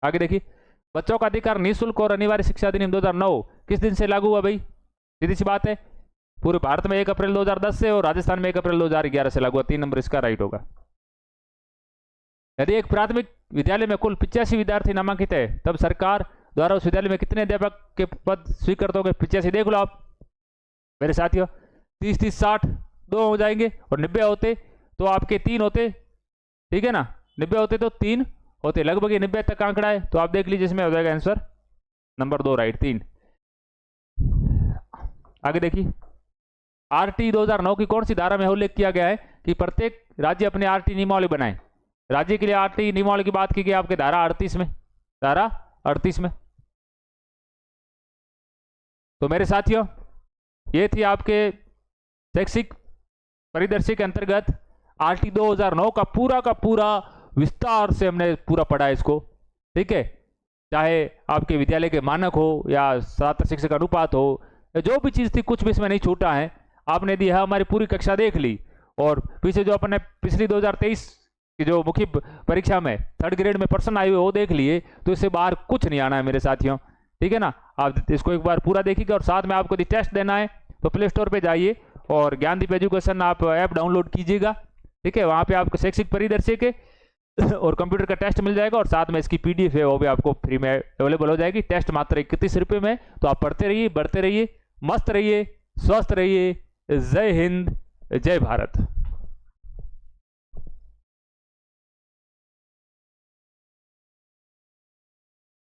आगे देखिए, बच्चों का अधिकार निःशुल्क और अनिवार्य शिक्षा अधिनियम 2009 किस दिन से लागू हुआ भाई, सीधी सी बात है, पूरे भारत में 1 अप्रैल 2010 से और राजस्थान में 1 अप्रैल 2011 से लागू हुआ। 3 नंबर इसका राइट होगा। यदि एक प्राथमिक विद्यालय में कुल 85 विद्यार्थी नामांकित है, तब सरकार द्वारा उस विद्यालय में कितने अध्यापक के पद स्वीकृत होंगे, 85 देख लो आप मेरे साथियों, 30-30 60 2 हो जाएंगे, और 90 होते तो आपके 3 होते, ठीक है ना, 90 होते तो 3 होते, लगभग ये 90 तक आंकड़ा है। तो आप देख लीजिए, इसमें हो जाएगा आंसर नंबर 2 राइट, 3। आगे देखिए, आरटी 2009 की कौन सी धारा में उल्लेख किया गया है कि प्रत्येक राज्य अपने आरटी नियमावली बनाए। राज्य के लिए आरटी नियमावली की बात की गई आपके धारा 38 में, धारा 38 में। तो मेरे साथियों, ये थी आपके शैक्षिक परिदृश्य के अंतर्गत आरटी 2009 का पूरा विस्तार से हमने पूरा पढ़ा है इसको, ठीक है। चाहे आपके विद्यालय के मानक हो या छात्र शिक्षक अनुपात हो, जो भी चीज़ थी, कुछ भी इसमें नहीं छूटा है। आपने यदि हमारी पूरी कक्षा देख ली और पीछे जो अपने पिछली 2023 की जो मुख्य परीक्षा में 3rd ग्रेड में प्रश्न आए हुए वो देख लिए, तो इससे बाहर कुछ नहीं आना है मेरे साथियों, ठीक है ना। आप इसको एक बार पूरा देखिएगा, और साथ में आपको यदि टेस्ट देना है तो प्ले स्टोर पर जाइए और ज्ञानदीप एजुकेशन आप ऐप डाउनलोड कीजिएगा, ठीक है। वहाँ पे आपको शैक्षिक परिदृश्य के और कंप्यूटर का टेस्ट मिल जाएगा, और साथ में इसकी PDF है वो भी आपको फ्री में अवेलेबल हो जाएगी। टेस्ट मात्र 31 रुपये में। तो आप पढ़ते रहिए, बढ़ते रहिए, मस्त रहिए, स्वस्थ रहिए। जय हिंद, जय भारत।